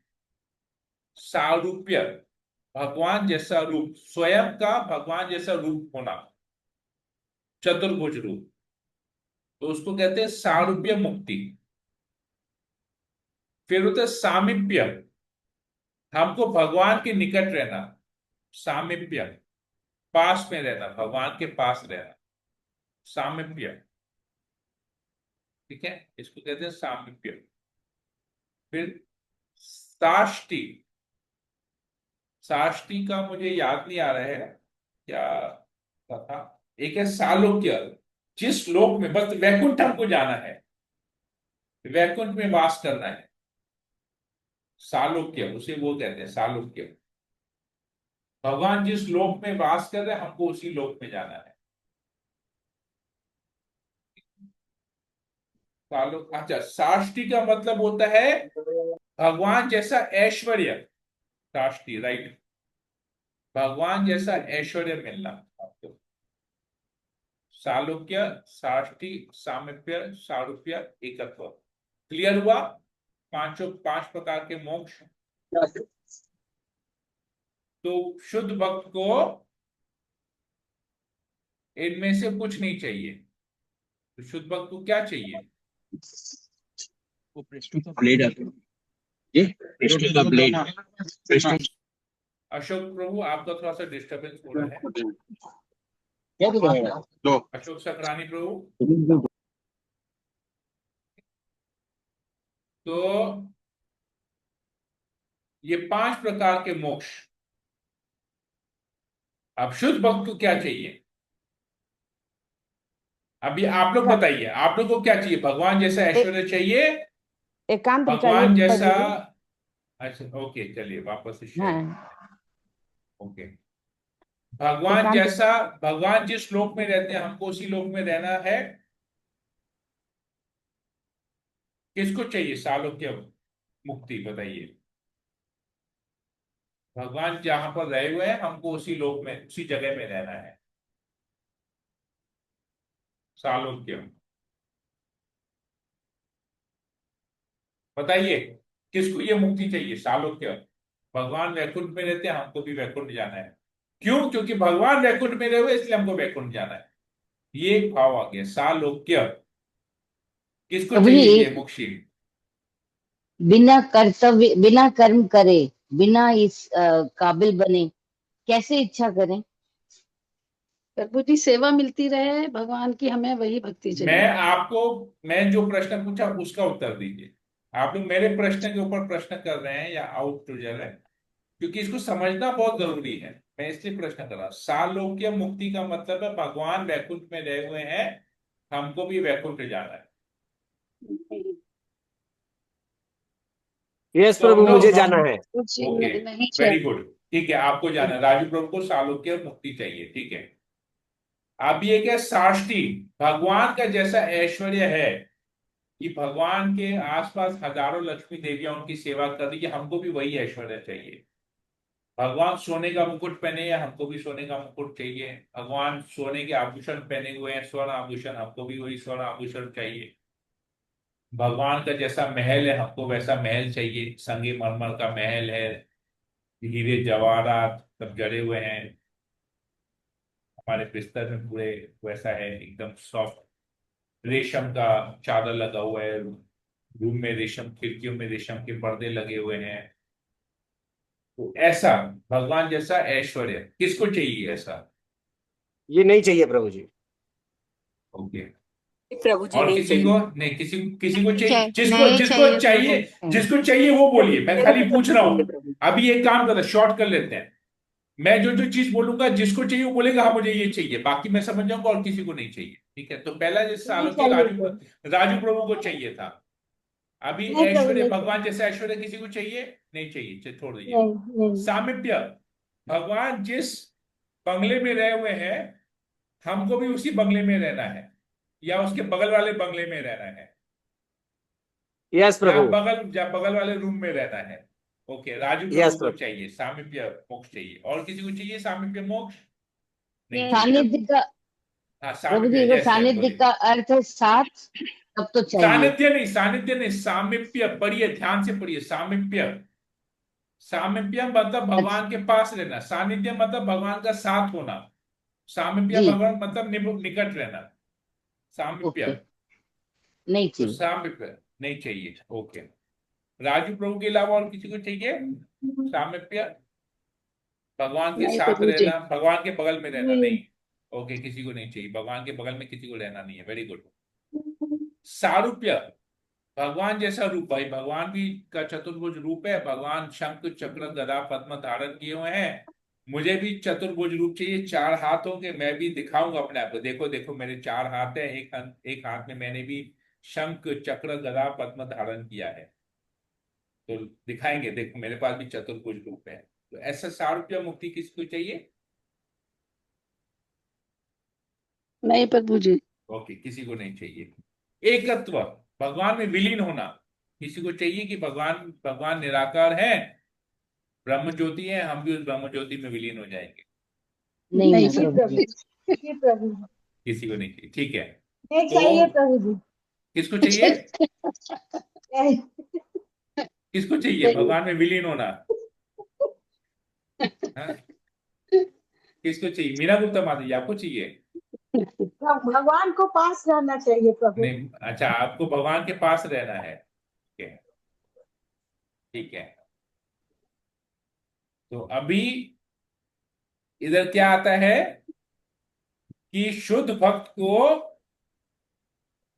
सारूप्य, भगवान जैसा रूप, स्वयं का भगवान जैसा रूप होना, चतुर्भुज रूप। तो उसको कहते हैं सारूप्य मुक्ति। फिर होता है सामीप्य, हमको भगवान के निकट रहना, सामीप्य, पास में रहना, भगवान के पास रहना, सामीप्य। ठीक है, इसको कहते हैं सामीप्य। फिर साष्टी, साष्टी का मुझे याद नहीं आ रहा है क्या था। एक है सालोक्य, जिस लोक में, बस वैकुंठ हमको जाना है, वैकुंठ में वास करना है, सालोक्य उसे वो कहते हैं, सालोक्य। भगवान जिस लोक में वास कर रहे हैं हमको उसी लोक में जाना है। सालोक, अच्छा, साष्टी का मतलब होता है भगवान जैसा ऐश्वर्य, साष्टी, राइट, भगवान जैसा ऐश्वर्य मिलना आपको। सालोक्य, साष्टी, सामीप्य, सारूप्य, एकत्व। क्लियर हुआ? पांच प्रकार के मोक्ष। तो शुद्ध भक्त को इनमें से कुछ नहीं चाहिए। तो शुद्ध भक्त को क्या चाहिए? वो प्रेस्टो का ब्लेड है ये, प्रेस्टो का ब्लेड, प्रेस्टो। अशोक प्रभु, आपका थोड़ा सा डिस्टरबेंस हो रहा है। क्या दिखाएगा दो अशोक सकरानी प्रभु, तो ये 5 प्रकार के मोक्ष। अब शुद्ध भक्त को क्या चाहिए? अभी आप लोग बताइए, आप लोग को क्या चाहिए? भगवान जैसा ऐश्वर्य चाहिए, एकांत चाहिए भगवान जैसा, प्रभु। अच्छा ओके, चलिए वापस से शेयर। हाँ, ओके, भगवान एकांत। जैसा, भगवान जिस लोक में रहते हैं हमको उसी लोक में रहना है। किसको चाहिए सालोक्य मुक्ति? बताइए। भगवान जहां पर रहे हुए हैं हमको उसी लोक में, उसी जगह में रहना है, सालोक्य। बताइए, किसको ये मुक्ति चाहिए, सालोक्य? भगवान वैकुंठ में रहते हैं, हमको भी वैकुंठ जाना है। क्यों? क्योंकि भगवान वैकुंठ में रहे हुए इसलिए हमको वैकुंठ जाना है। ये एक भाव आ गया, सालोक्य। किसको प्रभु चाहिए जी, ये मुक्ति? बिना कर्तव्य, बिना कर्म करे, बिना इस काबिल बने, कैसे इच्छा करें? प्रभु जी, सेवा मिलती रहे भगवान की, हमें वही भक्ति चाहिए। मैं जो प्रश्न पूछा उसका उत्तर दीजिए। आप लोग मेरे प्रश्न के ऊपर प्रश्न कर रहे हैं या आउट टू है, क्योंकि इसको समझना बहुत जरूरी है। मैं इसलिए प्रश्न कर रहा हूं। सालोक्य मुक्ति का मतलब है भगवान वैकुंठ में रहे हुए हैं, हमको भी वैकुंठ जाना है। यस तो हम प्रभु, मुझे लोग जाना है। ओके, नहीं वेरी चाहिए। गुड, ठीक है, आपको जाना है। राजू प्रभु को सालोक्य मुक्ति चाहिए, ठीक है। अब ये क्या, साष्टी, भगवान का जैसा ऐश्वर्य है कि भगवान के आसपास हजारों लक्ष्मी देवियां उनकी सेवा कर रही है, हमको भी वही ऐश्वर्य चाहिए। भगवान सोने का मुकुट पहने हैं, हमको भी सोने का मुकुट चाहिए। भगवान सोने के आभूषण पहने हुए हैं, स्वर्ण आभूषण, हमको भी वही स्वर्ण आभूषण चाहिए। भगवान का जैसा महल है हमको वैसा महल चाहिए, संगमरमर का महल है, हीरे जवाहरात सब जड़े हुए हैं। हमारे बिस्तर में पूरे वैसा है, एकदम सॉफ्ट रेशम का चादर लगा हुआ है, रूम में रेशम, खिड़कियों में रेशम के पर्दे लगे हुए हैं। तो ऐसा भगवान जैसा ऐश्वर्य किसको चाहिए ऐसा? ये नहीं चाहिए प्रभु जी। ओके, प्रभु जी और नहीं किसी चाहिए। को नहीं, किसी किसी को चाहिए, जिसको नहीं जिसको चाहिए चाहिए, प्रभु। जिसको चाहिए वो बोलिए, मैं मेरे खाली को पूछ तो रहा चाहिए हूँ। प्रभु। अभी एक काम करते, शॉर्ट कर लेते हैं। मैं जो जो चीज बोलूंगा जिसको चाहिए वो बोलेगा हाँ मुझे ये चाहिए, बाकी मैं समझ जाऊंगा, और किसी को नहीं चाहिए, ठीक है। तो पहला जिस नहीं सालों के चाहिए राजू प्रभु। राजू प्रभु को चाहिए था। अभी नहीं प्रभु, ऐश्वर्य, नहीं भगवान चाहिए। जैसा ऐश्वर्य किसी को चाहिए? नहीं चाहिए, छोड़ दीजिए। नहीं नहीं। सामीप्य, भगवान जिस बंगले में रहे हुए हैं हमको भी उसी बंगले में रहना है, या उसके बगल वाले बंगले में रहना है, यस या प्रभु। बगल वाले रूम में रहना है। ओके, राजू यस प्रभु को प्रभु। चाहिए सामीप्य मोक्ष चाहिए। और किसी को चाहिए सामीप्य मोक्ष? नहीं यस चाहिए। सानिध्य प्रभु। का, हाँ, प्रभु सामीप्य, जी, अगर यस यस, सानिध्य बोलिए। का अर्थ है साथ, तब तो चाहिए। सानिध्य नहीं, सानिध्य नहीं, सामीप्य पढ़िए, ध्यान से पढ़िए, सामीप्य। सामीप्य मतलब अच्छा, भगवान के पास रहना, सानिध्य मतलब भगवान का साथ होना, सामीप्य जी, भगवान मतलब निकट रहना, सामीप्य। ओके। नहीं तो चाहिए। सामिप्य नहीं चाहिए। ओके, राजू प्रभु के अलावा और किसी को चाहिए सामिप्य? भगवान के नहीं साथ प्रभु जी। रहना, भगवान के बगल में रहना नहीं नहीं। ओके, किसी को नहीं चाहिए, भगवान के बगल में किसी को रहना नहीं है। Very good. सारूप्य, भगवान जैसा रूप, भाई भगवान भी का चतुर्भुज रूप है, भगवान शंख चक्र गदा पद्म धारण किए हुए हैं। मुझे भी चतुर्भुज रूप चाहिए, 4 हाथों के। मैं भी दिखाऊंगा अपने आप को, देखो देखो मेरे 4 हाथ है, एक हाथ में मैंने भी शंख चक्र गदा पद्म धारण किया है। तो दिखाएंगे, देखो मेरे पास भी चतुर्भुज रूप है। तो ऐसा सारूप्य मुक्ति किसको चाहिए? नहीं प्रभु जी। ओके, किसी को नहीं चाहिए। एकत्व, भगवान में विलीन होना, किसी को चाहिए कि भगवान भगवान निराकार है, ब्रह्म ज्योति है, हम भी उस ब्रह्म ज्योति में विलीन हो जाएंगे? नहीं नहीं है जी प्रभु प्रभु जी। जी प्रभु किसी को नहीं चाहिए, ठीक है। नहीं तो चाहिए प्रभु जी। किसको चाहिए? नहीं किसको चाहिए भगवान में विलीन होना? हाँ? किसको चाहिए? मीरा गुप्ता माता जी, आपको चाहिए? भगवान को पास रहना चाहिए प्रभु। नहीं, अच्छा, आपको भगवान के पास रहना है। ठीक है, ठीक है। तो अभी इधर क्या आता है कि शुद्ध भक्त को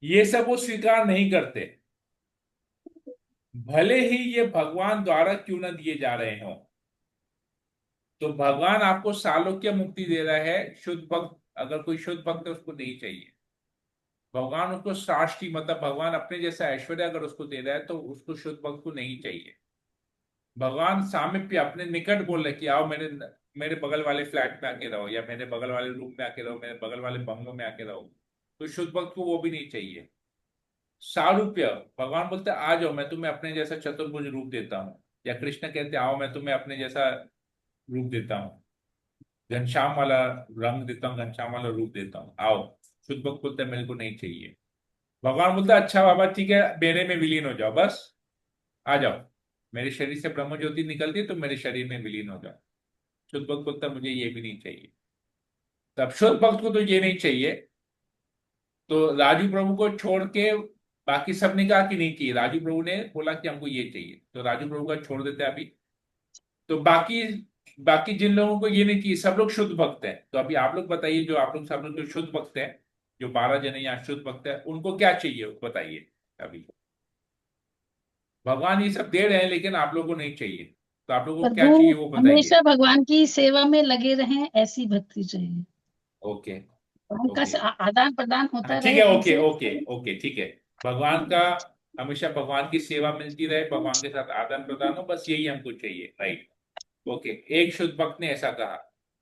ये सब वो स्वीकार नहीं करते, भले ही ये भगवान द्वारा क्यों न दिए जा रहे हों। तो भगवान आपको सालोक्य मुक्ति दे रहा है, शुद्ध भक्त, अगर कोई शुद्ध भक्त है उसको नहीं चाहिए। भगवान उसको साष्टी, मतलब भगवान अपने जैसा ऐश्वर्य अगर उसको दे रहा है तो उसको शुद्ध भक्त को नहीं चाहिए। भगवान सामिप्य, अपने निकट बोल रहे कि आओ मेरे मेरे बगल वाले फ्लैट में आके रहो, या मेरे बगल वाले रूम में आके रहो, मेरे बगल वाले बंगलों में आके रहो। तो शुद्ध भक्त को वो भी नहीं चाहिए। सारूप्य, भगवान बोलते आ जाओ, मैं तुम्हें अपने जैसा चतुर्भुज रूप देता हूँ, या कृष्ण कहते आओ मैं तुम्हें अपने जैसा रूप देता हूँ, घनश्याम वाला रंग देता हूँ, घनश्याम वाला रूप देता हूँ, आओ। शुद्ध भक्त बोलते मेरे को नहीं चाहिए। भगवान बोलते अच्छा बाबा ठीक है, मेरे में विलीन हो जाओ, बस आ जाओ, मेरे शरीर से ब्रह्म ज्योति निकलती है तो मेरे शरीर में विलीन हो जाओ। शुद्ध भक्त बोलता मुझे ये भी नहीं चाहिए। तब शुद्ध भक्त को तो ये नहीं चाहिए, तो राजू प्रभु को छोड़ के बाकी सब ने कहा कि नहीं चाहिए। राजू प्रभु ने बोला कि हमको ये चाहिए, तो राजू प्रभु का छोड़ देते हैं अभी। तो बाकी बाकी जिन लोगों को ये नहीं चाहिए, सब लोग शुद्ध भक्त हैं। तो अभी आप लोग बताइए, जो आप लोग सब लोग जो शुद्ध भक्त हैं, जो 12 जने यहाँ शुद्ध भक्त हैं, उनको क्या चाहिए बताइए अभी। भगवान ये सब दे रहे हैं लेकिन आप लोगों को नहीं चाहिए, तो आप लोगों को क्या चाहिए प्रभु वो बताइए। हमेशा भगवान की सेवा में लगे रहें, ऐसी भक्ति चाहिए। ओके, उनका ओके, आदान प्रदान होता ठीक रहे है, ओके हमसे। ओके ओके, ठीक है। भगवान का हमेशा भगवान की सेवा मिलती रहे, भगवान के साथ आदान प्रदान हो, बस यही हमको चाहिए, राइट। ओके, एक शुद्ध भक्त ने ऐसा कहा।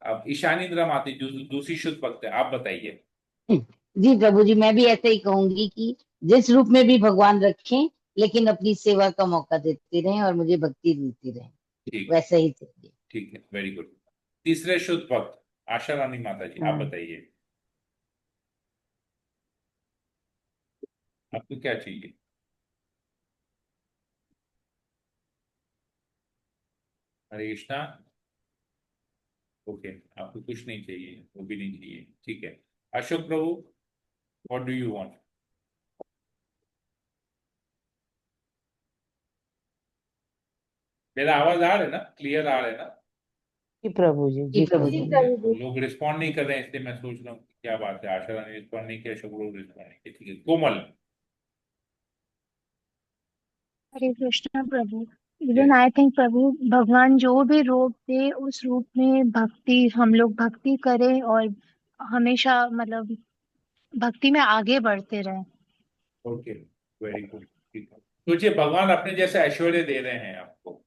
अब ईशानींद्रा माती जो दूसरी शुद्ध भक्त है, आप बताइए। जी प्रभु जी, मैं भी ऐसे ही कहूंगी कि जिस रूप में भी भगवान रखें, लेकिन अपनी सेवा का मौका देते रहें और मुझे भक्ति देती रहें, ठीक, वैसा ही चाहिए। ठीक है, वेरी गुड। तीसरे शुद्ध भक्त आशा रानी माता जी, आप हाँ। बताइए आपको क्या चाहिए? हरे कृष्णा। ओके, आपको कुछ नहीं चाहिए, वो भी नहीं चाहिए, ठीक है। अशोक प्रभु, व्हाट डू यू वांट? मेरा आवाज आ रहा है ना, क्लियर आ रहा है ना? जी प्रभु जी, जी जी प्रभु प्रभु जी जी। प्रभु जी। लोग रिस्पॉन्ड नहीं कर रहे हैं, इसलिए मैं सोच रहा हूँ कि क्या बात है, आशा रानी रिस्पॉन्ड नहीं किया, अशोक प्रभु रिस्पॉन्ड नहीं किया, ठीक है। कोमल। हरे कृष्णा प्रभु। इवन यस, आई थिंक प्रभु, भगवान जो भी रूप दे उस रूप में भक्ति, हम लोग भक्ति करें और हमेशा मतलब भक्ति में आगे बढ़ते रहें। ओके, वेरी गुड, ठीक है। सोचिए भगवान अपने जैसे ऐश्वर्य दे रहे हैं आपको।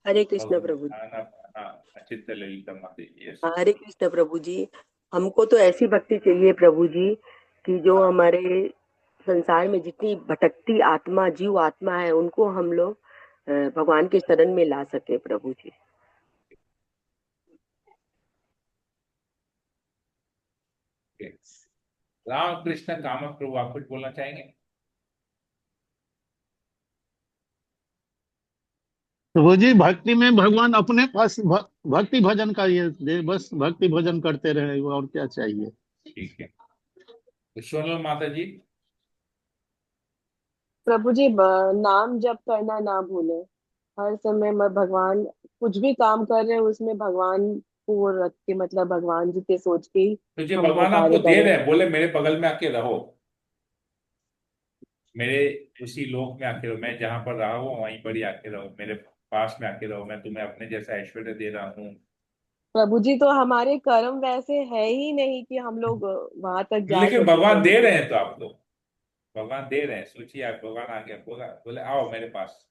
हरे कृष्ण प्रभु जी। भगवान हाँ, चित्त ललिता माता जी, यस। हरे कृष्ण प्रभु जी। हमको तो ऐसी भक्ति चाहिए प्रभु जी कि जो हमारे संसार में जितनी भटकती आत्मा, जीव आत्मा है, उनको हम लोग भगवान के शरण में ला सके प्रभु जी। राम कृष्ण कामत प्रभु, आप कुछ बोलना चाहेंगे? प्रभु जी, भक्ति में भगवान अपने पास भक्ति भजन का ये दे, बस भक्ति भजन करते रहे और क्या चाहिए। ठीक है, तो सोनल माता जी, प्रभु जी नाम जप करना ना भूले। हर समय मैं भगवान कुछ भी काम कर रहे हैं उसमें भगवान को रख के, मतलब भगवान जी के सोच के ही तो जो हमको भगवान आपको कार्य दे करें। रहे हैं, बोले मेरे बगल में आके रहो, मेरे उसी लोक में आके रहो, मैं जहां पर रहा हूँ वहीं पर ही आके रहो, मेरे पास में आके रहो, मैं तुम्हें अपने जैसा ऐश्वर्य दे रहा हूँ। प्रभु जी तो हमारे कर्म वैसे है ही नहीं कि हम लोग वहां तक जा लेकिन सके भगवान प्रभु दे जी। रहे हैं, तो आपको भगवान दे रहे हैं। सोचिए, आप भगवान आ गया, बोला बोले आओ मेरे पास,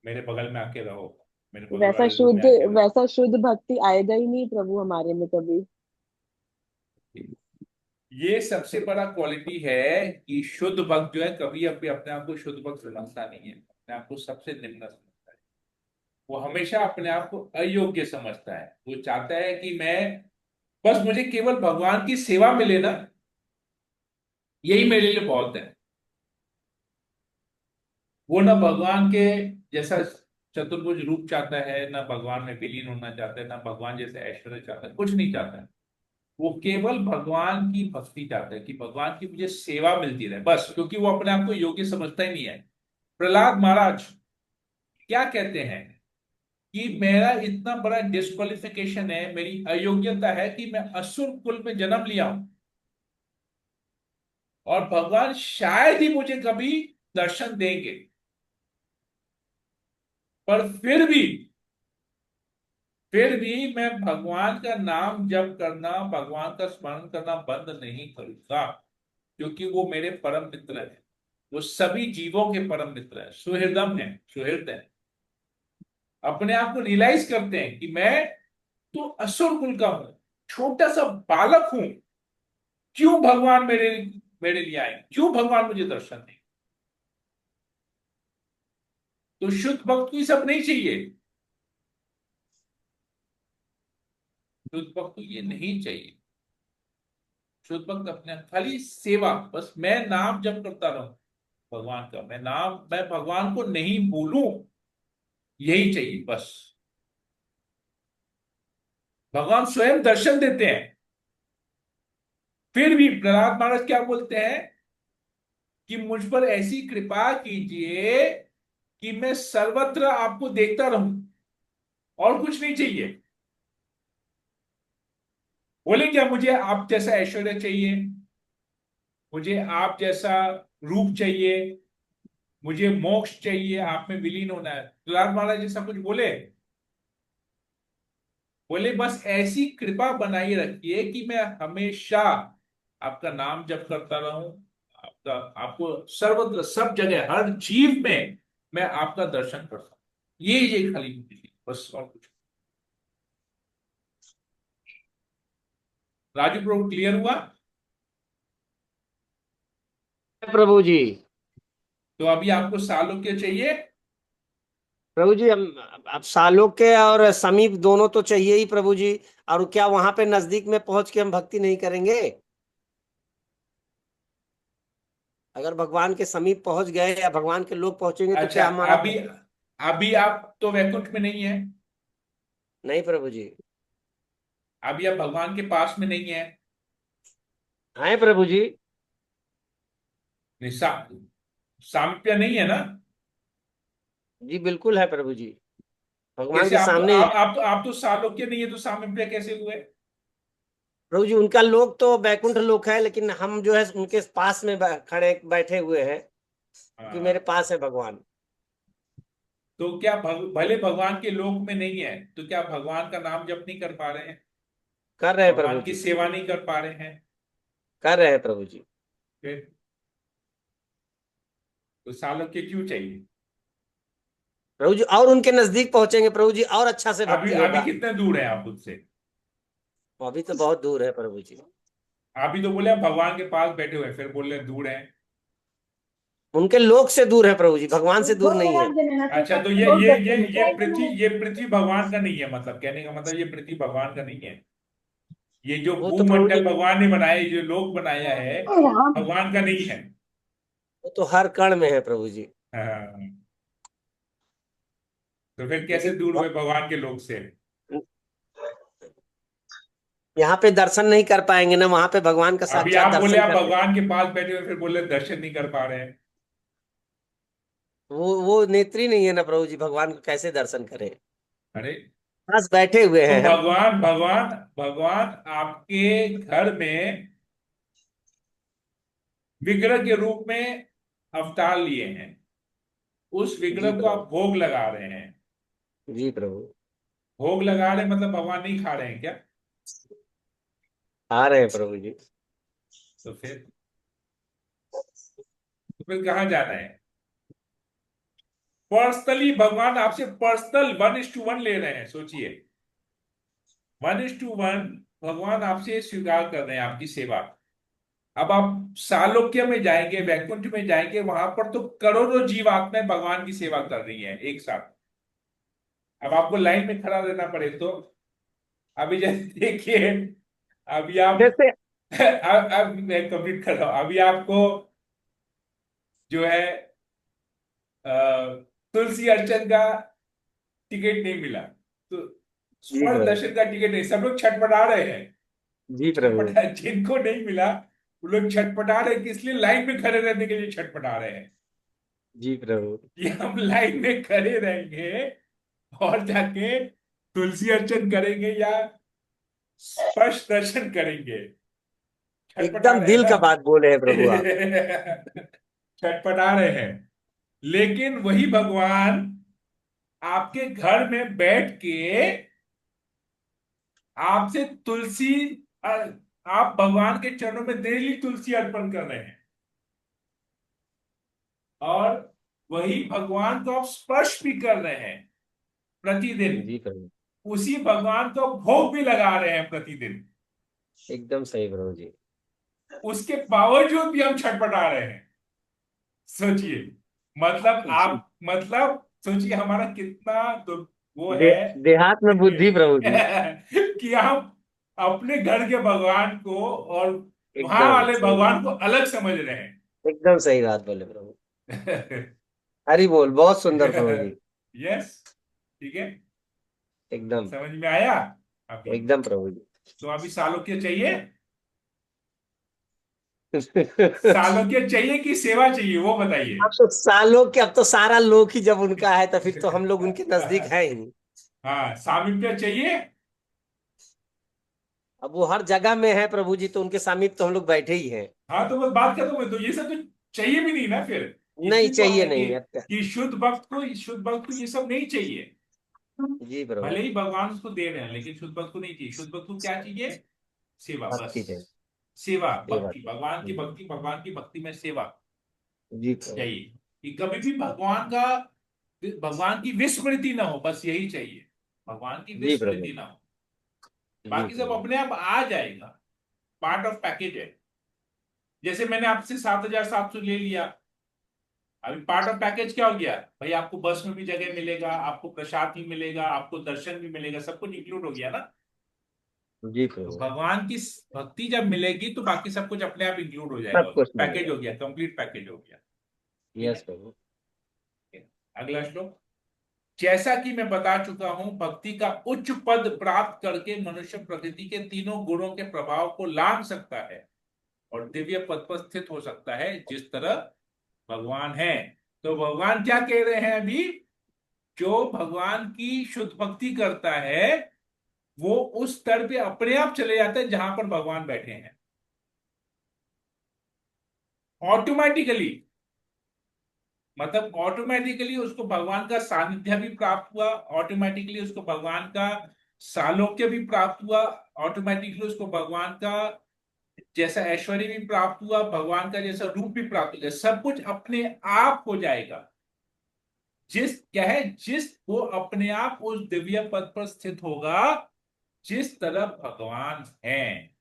मेरे बगल में आके रहो, मेरे बगल वैसा वाले रूम में शुद्ध आके रहो। वैसा शुद्ध भक्ति आएगा ही नहीं प्रभु हमारे में कभी। ये सबसे बड़ा क्वालिटी है कि शुद्ध भक्त जो है कभी अभी अपने आप को शुद्ध भक्त समझता नहीं है, अपने आप को सबसे निम्न समझता है। वो हमेशा अपने आप को अयोग्य समझता है। वो चाहता है कि मैं बस, मुझे केवल भगवान की सेवा मिले ना, यही मेरे लिए बहुत है। वो ना भगवान के जैसा चतुर्भुज रूप चाहता है, ना भगवान में विलीन होना चाहता है, ना भगवान जैसे ऐश्वर्य चाहता है, कुछ नहीं चाहता है। वो केवल भगवान की भक्ति चाहता है कि भगवान की मुझे सेवा मिलती रहे बस, क्योंकि वो अपने आप को योग्य समझता ही नहीं है। प्रहलाद महाराज क्या कहते हैं कि मेरा इतना बड़ा डिस्क्वालिफिकेशन है, मेरी अयोग्यता है कि मैं असुर कुल में जन्म लिया हूं, और भगवान शायद ही मुझे कभी दर्शन देंगे, पर फिर भी मैं भगवान का नाम जप करना, भगवान का स्मरण करना बंद नहीं करूंगा, क्योंकि वो मेरे परम मित्र हैं। वो सभी जीवों के परम मित्र हैं, सुहृदम है, सुहृद है। अपने आप को रियलाइज करते हैं कि मैं तो असुर कुल का हूं, छोटा सा बालक हूं, क्यों भगवान मेरे मेरे लिए आए, क्यों भगवान मुझे दर्शन दें। तो शुद्ध भक्त को ये सब नहीं चाहिए, शुद्ध भक्त को ये नहीं चाहिए। शुद्ध भक्त अपने खाली सेवा, बस मैं नाम जप करता रहूं भगवान का, मैं भगवान को नहीं भूलूं, यही चाहिए बस। भगवान स्वयं दर्शन देते हैं, फिर भी प्रहलाद महाराज क्या बोलते हैं कि मुझ पर ऐसी कृपा कीजिए कि मैं सर्वत्र आपको देखता रहूं, और कुछ नहीं चाहिए। बोले क्या मुझे आप जैसा ऐश्वर्य चाहिए, मुझे आप जैसा रूप चाहिए, मुझे मोक्ष चाहिए, आप में विलीन होना है। प्रहलाद महाराज जैसा कुछ बोले? बोले बस ऐसी कृपा बनाई रखिए कि मैं हमेशा आपका नाम जप करता रहूं, आपका आपको सर्वत्र सब जगह हर जीव में मैं आपका दर्शन कर सकूं। ये खाली मुझे चाहिए, बस और कुछ। राजू प्रभु, क्लियर हुआ? प्रभु जी। तो अभी आपको सालोक्य चाहिए? प्रभु जी, हम अब सालों के और समीप दोनों तो चाहिए ही प्रभु जी। और क्या वहां पे नजदीक में पहुंच के हम भक्ति नहीं करेंगे? अगर भगवान के समीप पहुंच गए या भगवान के लोग पहुंचेंगे तो अच्छा, क्या हमारा? अभी अभी आप तो वैकुंठ में नहीं है, नहीं प्रभु जी। अभी आप भगवान के पास में नहीं है। हैं प्रभु जी। सामीप्य नहीं है ना? जी बिल्कुल है प्रभु जी। भगवान कैसे? के सामने। आप तो सालोक्य नहीं है, तो सामीप्य कैसे हुए? प्रभु जी, उनका लोक तो बैकुंठ लोक है, लेकिन हम जो है उनके पास में खड़े बैठे हुए हैं, क्योंकि मेरे हाँ, पास है भगवान। तो क्या भले भगवान के लोक में नहीं है, तो क्या भगवान का नाम जप नहीं कर पा रहे हैं, कर रहे हैं प्रभु भगवान की जी। सेवा नहीं कर पा रहे हैं? कर रहे हैं प्रभु जी। फिर तो सालोक्य क्यों चाहिए? प्रभु जी, और उनके नजदीक पहुंचेंगे प्रभु जी, और अच्छा से अभी भक्ति अभी होगा। कितने दूर हैं आप उनसे? अभी तो बहुत दूर है प्रभु जी। अभी तो बोले आप भगवान के पास बैठे हुए हैं, फिर बोल रहे हैं दूर हैं। उनके लोक से दूर है प्रभु जी, भगवान से दूर नहीं है। अच्छा, तो ये पृथ्वी भगवान का नहीं है, मतलब कहने का मतलब ये पृथ्वी भगवान का नहीं है। ये जो वो तो प्रभु जी, भूमंडल भगवान ने बनाया, जो लोक बनाया है, भगवान का नहीं है। वो तो हर कण में है प्रभु जी। हाँ, तो फिर कैसे लेकिन दूर हुए भगवान के लोक से? यहाँ पे दर्शन नहीं कर पाएंगे ना, वहां पे भगवान का अभी साक्षात आप बोले दर्शन आप कर लेंगे। भगवान के पास बैठे हुए, फिर बोले दर्शन नहीं कर पा रहे हैं। वो नेत्री नहीं है ना प्रभु जी, भगवान को कैसे दर्शन करें। अरे बस बैठे हुए तो हैं हम। भगवान भगवान भगवान आपके घर में विग्रह के रूप में अवतार लिए हैं, उस जी विग्रह को प्रभु। आप भोग लगा रहे हैं। जी प्रभु। भोग लगा रहे हैं मतलब भगवान नहीं खा रहे हैं क्या? आ रहे हैं प्रभु जी। तो फिर कहाँ जाना है? पर्सनली भगवान आपसे पर्सनल 1:1 ले रहे हैं। सोचिए 1:1 भगवान आपसे स्वीकार कर रहे हैं आपकी सेवा। अब आप सालोक्य में जाएंगे, वैकुंठ में जाएंगे, वहां पर तो करोड़ों जीवात्माएं भगवान की सेवा कर रही हैं एक साथ। अब आपको लाइन में खड़ा रहना पड़े तो अभी जैसे देखिए, अभी आप जैसे अब मैं कंप्लीट कर रहा हूं। अभी आपको जो है तुलसी अर्चन का टिकट नहीं मिला, तो जी स्पर्श प्रभु। दर्शन का टिकट नहीं, सब लोग छटपटा रहे हैं। जी प्रभु। जिनको नहीं मिला वो लोग छटपटा रहे हैं, किस लिए? लाइन में खड़े रहने के लिए छटपटा रहे हैं जी प्रभु। कि हम लाइन में खड़े रहेंगे और जाके तुलसी अर्चन करेंगे या स्पर्श दर्शन करेंगे। छटपटा एकदम रहे हैं दिल ना। का बात बोले हैं प्रभु आप। छटपटा रहे हैं, लेकिन वही भगवान आपके घर में बैठ के आपसे तुलसी आप भगवान के चरणों में डेली तुलसी अर्पण कर रहे हैं, और वही भगवान को आप स्पर्श भी कर रहे हैं प्रतिदिन। जी प्रभु। उसी भगवान को भोग भी लगा रहे हैं प्रतिदिन। एकदम सही प्रभु जी। उसके बावजूद भी हम छटपटा रहे हैं। सोचिए, मतलब जी। आप, मतलब सोचिए हमारा कितना वो है देहात में बुद्धि प्रभु जी। कि हम अपने घर के भगवान को और वहां एकदम वाले सही। भगवान को अलग समझ रहे हैं। एकदम सही बात बोले प्रभु। हरि बोल, बहुत सुंदर प्रभु जी। यस, ठीक है, एकदम समझ में आया अभी? एकदम प्रभु जी। तो अभी सालोक्य चाहिए? सालोक्य चाहिए कि सेवा चाहिए, वो बताइए। अब तो सालों के, अब तो सारा लोक ही जब उनका है तो फिर तो हम लोग उनके नजदीक है ही। हाँ, सामीप्य चाहिए। अब वो हर जगह में है प्रभु जी, तो उनके सामीप तो हम लोग बैठे ही हैं। हाँ तो बस बात खत्म हुई। तो ये सब तो चाहिए भी नहीं ना फिर। नहीं इसलिए तो चाहिए, है नहीं है। कि शुद्ध भक्त को ये सब नहीं चाहिए। जी प्रभु। भले ही भगवान उसको दे रहे हैं, लेकिन शुद्ध भक्त को नहीं चाहिए। शुद्ध भक्त को क्या चाहिए? सेवा, बस। भक्ति दे। सेवा, सेवा भक्ति, भगवान की भक्ति, भगवान की भक्ति में सेवा जी प्रभु। चाहिए। कि कभी भी भगवान की विस्मृति ना हो, बस यही चाहिए। भगवान की जी प्रभु। विस्मृति ना हो, जी बाकी सब प्रभु। अपने आप आ जाएगा। पार्ट ऑफ पैकेज है। जैसे मैंने आपसे 7,700 ले लिया, अभी पार्ट ऑफ पैकेज क्या हो गया भाई? आपको बस में भी जगह मिलेगा, आपको प्रसाद भी मिलेगा, आपको दर्शन भी मिलेगा, सब कुछ इंक्लूड हो गया ना। जी तो प्रभु। भगवान की भक्ति जब मिलेगी तो बाकी सब कुछ अपने आप इंक्लूड हो सब जाएगा। कुछ पैकेज मिलेगा। हो गया, कंप्लीट पैकेज हो गया। यस प्रभु। अगला श्लोक। जैसा कि मैं बता चुका हूं, भक्ति का उच्च पद प्राप्त करके मनुष्य प्रकृति के तीनों गुणों के प्रभाव को लांघ सकता है और दिव्य पद पर स्थित हो सकता है, जिस तरह भगवान है। तो भगवान क्या कह रहे हैं अभी? जो भगवान की शुद्ध भक्ति करता है वो उस स्तर पे अपने आप चले जाता है जहां पर भगवान बैठे हैं, ऑटोमेटिकली। मतलब ऑटोमेटिकली उसको भगवान का सानिध्य भी प्राप्त हुआ, ऑटोमेटिकली उसको भगवान का सालोक्य भी प्राप्त हुआ, ऑटोमेटिकली उसको भगवान का जैसा ऐश्वर्य भी प्राप्त हुआ, भगवान का जैसा रूप भी प्राप्त हो गया। सब कुछ अपने आप हो जाएगा। जिस वो अपने आप उस दिव्य पद पर स्थित होगा जिस तरह भगवान है।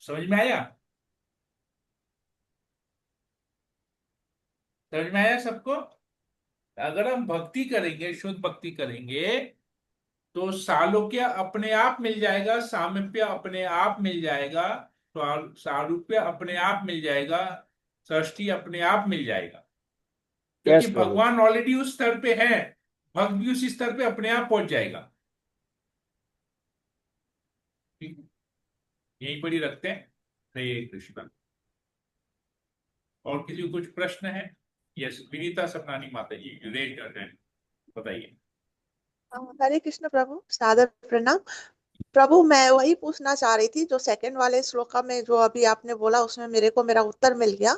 समझ में आया? समझ में आया सबको? अगर हम भक्ति करेंगे, शुद्ध भक्ति करेंगे, तो सालोक्य अपने आप मिल जाएगा, सामीप्य अपने आप मिल जाएगा, सारूप्य अपने आप मिल जाएगा, सृष्टि अपने आप मिल जाएगा। क्योंकि यस प्रभु। भगवान ऑलरेडी उस स्तर पे है, भक्त भी उसी स्तर पे अपने आप पहुंच जाएगा। यहीं पर ही रखते हैं। हरे कृष्णा। और किसी को कुछ प्रश्न है? यस, विनीता सपनानी माता जी, रेज कर रहे हैं, बताइए। हरे कृष्ण प्रभु, सादर प्रणाम। प्रभु मैं वही पूछना चाह रही थी जो सेकंड वाले श्लोका में जो अभी आपने बोला, उसमें मेरे को मेरा उत्तर मिल गया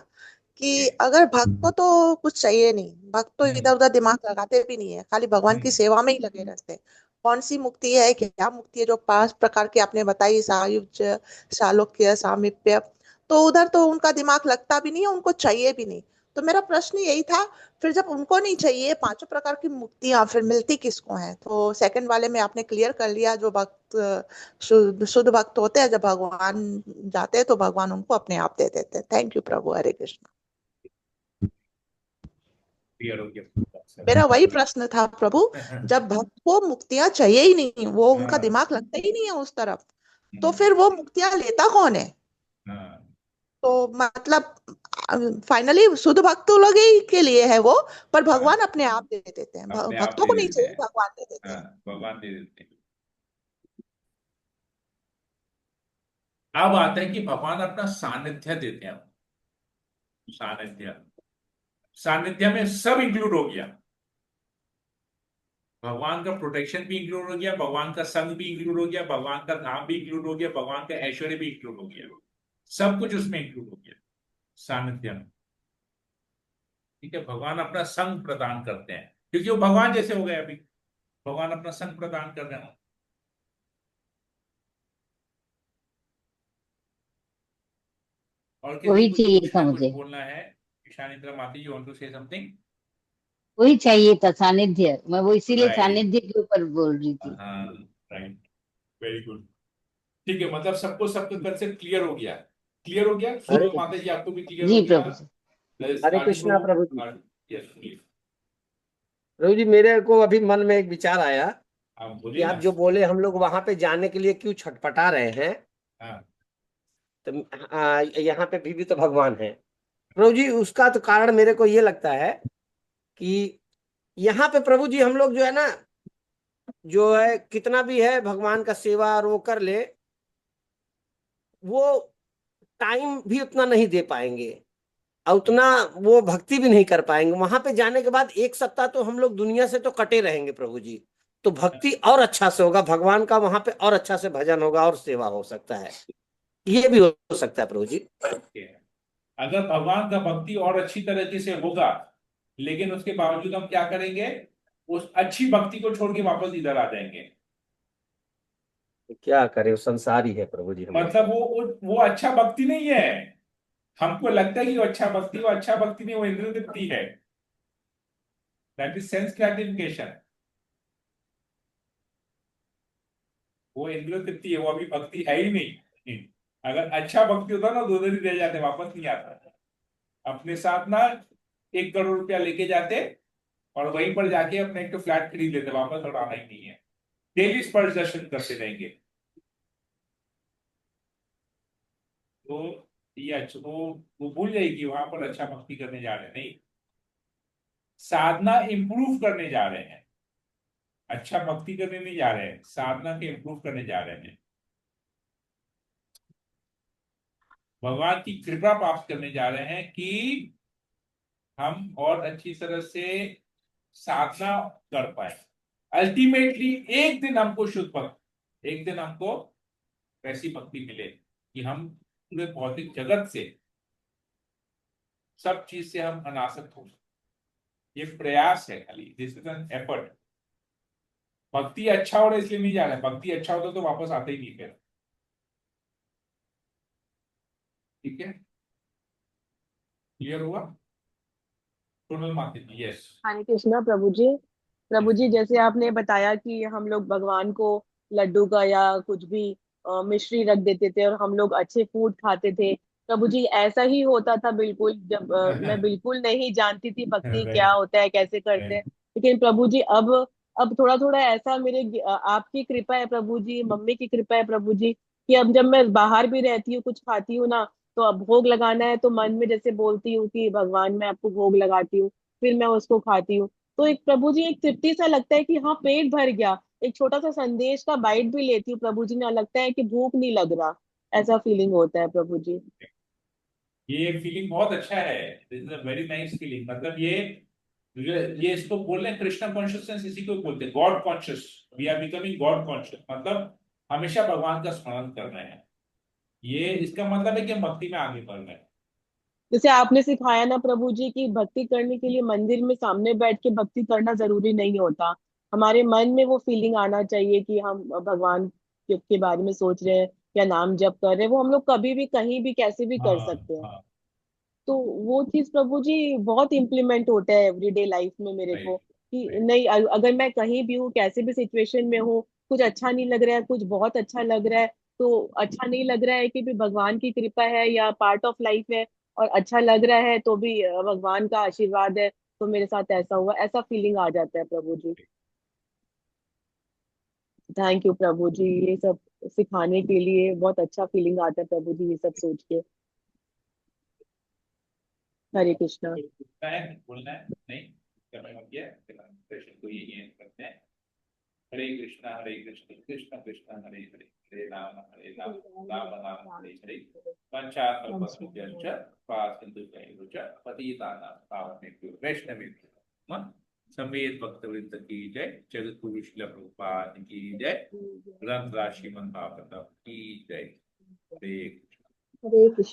कि अगर भक्त को तो कुछ चाहिए नहीं, भक्त तो इधर उधर दिमाग लगाते भी नहीं है, खाली भगवान की सेवा में ही लगे रहते हैं। कौन सी मुक्ति है, क्या मुक्ति है, जो 5 प्रकार की आपने बताई, सायुज्य, सालोक्य, सामीप्य, तो उधर तो उनका दिमाग लगता भी नहीं है, उनको चाहिए भी नहीं। तो मेरा प्रश्न यही था, फिर जब उनको नहीं चाहिए 5 प्रकार की मुक्तियां, फिर मिलती किसको है? तो सेकंड वाले में आपने क्लियर कर लिया, जो भक्त शुद्ध शुद्ध भक्त होते हैं, जब भगवान जाते हैं तो भगवान उनको अपने आप दे देते हैं। Thank you Prabhu, Hare Krishna. Clear हो गया। मेरा वही प्रश्न था प्रभु, जब भक्त को मुक्तियां चाहिए ही नहीं, वो उनका दिमाग लगता ही नहीं है उस तरफ, तो फिर वो मुक्तियां लेता कौन है? तो मतलब फाइनली शुद्ध भक्तों लोग ही के लिए है वो, पर भगवान अपने आप दे देते हैं, अपने आप भक्तों दे को नहीं देते चाहिए, हैं। भगवान दे देते हैं। भगवान दे देते हैं। अब आता है कि भगवान अपना सानिध्य देते हैं। सानिध्य, सानिध्य में सब इंक्लूड हो गया। भगवान का प्रोटेक्शन भी इंक्लूड हो गया, भगवान का संग भी इंक्लूड हो गया, भगवान का नाम भी इंक्लूड हो गया, भगवान का ऐश्वर्य भी इंक्लूड हो गया, सब कुछ उसमें इंक्लूड हो गया सानिध्य में। ठीक है, भगवान अपना संग प्रदान करते हैं, क्योंकि वो भगवान जैसे हो गए। अभी भगवान अपना संग प्रदान कर रहे हैं। और किसी वही को चाहिए कुछ था ना कुछ मुझे, बोलना है? ईशानिद्रा माती, you want to say something? वही चाहिए था, सानिध्य। मैं वो इसीलिए राइट, सानिध्य के ऊपर बोल रही थी। हाँ, राइट, वेरी गुड। ठीक है, मतलब सबको सबका कंसेप्ट क्लियर हो गया। क्लियर हो गया हरे सोनल माता जी, आपको भी क्लियर हो जी गया? प्रभु जी। हरे कृष्णा प्रभु जी। यस प्लीज, प्रभु जी, मेरे को अभी मन में एक विचार आया आप कि बोलिए आप ना। जो बोले हम लोग वहां पे जाने के लिए क्यों छटपटा रहे हैं, हाँ, तो यहाँ पे भी तो भगवान है। प्रभु जी, उसका तो कारण मेरे को ये लगता है कि यहाँ पे प्रभु जी हम लोग जो है ना, जो है कितना भी है भगवान का सेवा और वो कर ले, वो टाइम भी उतना नहीं दे पाएंगे और उतना वो भक्ति भी नहीं कर पाएंगे। वहां पे जाने के बाद 1 सप्ताह तो हम लोग दुनिया से तो कटे रहेंगे प्रभु जी, तो भक्ति और अच्छा से होगा, भगवान का वहां पे और अच्छा से भजन होगा और सेवा हो सकता है। ये भी हो सकता है प्रभु जी। अगर भगवान का भक्ति और अच्छी तरीके से होगा, लेकिन उसके बावजूद हम क्या करेंगे? उस अच्छी भक्ति को छोड़ के वापस इधर आ जाएंगे। क्या करें, वो संसार ही है प्रभु जी। मतलब वो अच्छा भक्ति नहीं है। हमको लगता है कि वो अच्छा भक्ति, वो अच्छा भक्ति नहीं, वो इंद्रिय तृप्ति है। That is sense gratification. वो इंद्रिय तृप्ति है, वो अभी भक्ति है ही नहीं। अगर अच्छा भक्ति होता ना, 2 दिन ही रह जाते, वापस नहीं आता। अपने साथ ना 1 करोड़ रुपया लेके जाते और वहीं पर जाके अपने एक तो फ्लैट खरीद लेते, वापस लौटाना ही नहीं है। डेली स्पर्श दर्शन करते रहेंगे। तो ये अच्छा, वो भूल जाएगी वहां पर अच्छा भक्ति करने जा रहे हैं। नहीं, साधना इंप्रूव करने जा रहे हैं, अच्छा भक्ति करने नहीं जा रहे हैं, साधना के इंप्रूव करने जा रहे हैं, भगवान की कृपा प्राप्त करने जा रहे हैं कि हम और अच्छी तरह से साधना कर पाए। अल्टीमेटली एक दिन हमको शुद्ध भक्ति, एक दिन हमको वैसी भक्ति मिले कि हम पूरे भौतिक जगत से, सब चीज से हम अनासक्त हो। ये प्रयास है खाली, दिस इज एन एफर्ट। भक्ति अच्छा हो रहा है इसलिए नहीं जा रहा है, भक्ति अच्छा होता तो वापस आते ही नहीं फिर। ठीक है, क्लियर हुआ? सोनल माता जी, यस। हरे कृष्णा प्रभु जी। प्रभु जी, जैसे आपने बताया कि हम लोग भगवान को लड्डू का या कुछ भी मिश्री रख देते थे और हम लोग अच्छे फूड खाते थे। प्रभु जी, ऐसा ही होता था बिल्कुल, जब मैं बिल्कुल नहीं जानती थी भक्ति क्या होता है, कैसे करते हैं। लेकिन प्रभु जी, अब थोड़ा थोड़ा ऐसा आपकी कृपा है प्रभु जी, मम्मी की कृपा है प्रभु जी, कि अब जब मैं बाहर भी रहती हूँ, कुछ खाती हूँ ना, तो अब भोग लगाना है तो मन में जैसे बोलती हूँ कि भगवान मैं आपको भोग लगाती हूँ, फिर मैं उसको खाती हूँ। तो एक प्रभु जी, एक तृप्ति सा लगता है कि हाँ, पेट भर गया। एक छोटा सा संदेश का बाइट भी लेती हूँ प्रभु जी, ना लगता है कि भूख नहीं लग रहा। ऐसा फीलिंग होता है प्रभु जी। ये फीलिंग बहुत अच्छा है, this is a very nice feeling. मतलब ये इसको बोल रहे हैं कृष्ण कॉन्शियसनेस, इसी को बोलते हैं god conscious. We are becoming god conscious, मतलब हमेशा भगवान का स्मरण कर रहे हैं। ये इसका मतलब है कि हम भक्ति में आगे बढ़ रहे हैं। जैसे आपने सिखाया ना प्रभु जी कि भक्ति करने के लिए मंदिर में सामने बैठ के भक्ति करना जरूरी नहीं होता, हमारे मन में वो फीलिंग आना चाहिए कि हम भगवान के बारे में सोच रहे हैं या नाम जप कर रहे हैं, वो हम लोग कभी भी कहीं भी कैसे भी कर हाँ सकते हैं। हाँ, तो वो चीज प्रभु जी बहुत इम्प्लीमेंट होता है एवरीडे लाइफ में मेरे को, राइट कि राइट। नहीं अगर मैं कहीं भी हूँ, कैसे भी सिचुएशन में हूँ, कुछ अच्छा नहीं लग रहा है, कुछ बहुत अच्छा लग रहा है, तो अच्छा नहीं लग रहा है कि भी भगवान की कृपा है या पार्ट ऑफ लाइफ है, और अच्छा लग रहा है तो भी भगवान का आशीर्वाद है, तो मेरे साथ ऐसा हुआ, ऐसा फीलिंग आ जाता है प्रभु जी। थैंक यू प्रभु जी, ये सब सिखाने के लिए बहुत अच्छा फीलिंग आता है प्रभु जी, ये सब सोच के। हरे कृष्णा। बोलना है बोलना है नहीं करना मत किया, सेशन को यही एंड करते हैं। हरे कृष्णा कृष्ण कृष्ण हरे हरे, हरे राम राम राम हरे हरे। पंचाकल्पतरुभ्यश्च कृपासिन्धुभ्यैव च पतितानां पावनेभ्यो वैष्णवेभ्यो नमः। समेत भक्तवृंद की जय, जगत गुरु श्रील प्रभुपाद की जय, ग्रंथ राशि मन भागवत की जय। हरे कृष्ण। हरे कृष्ण।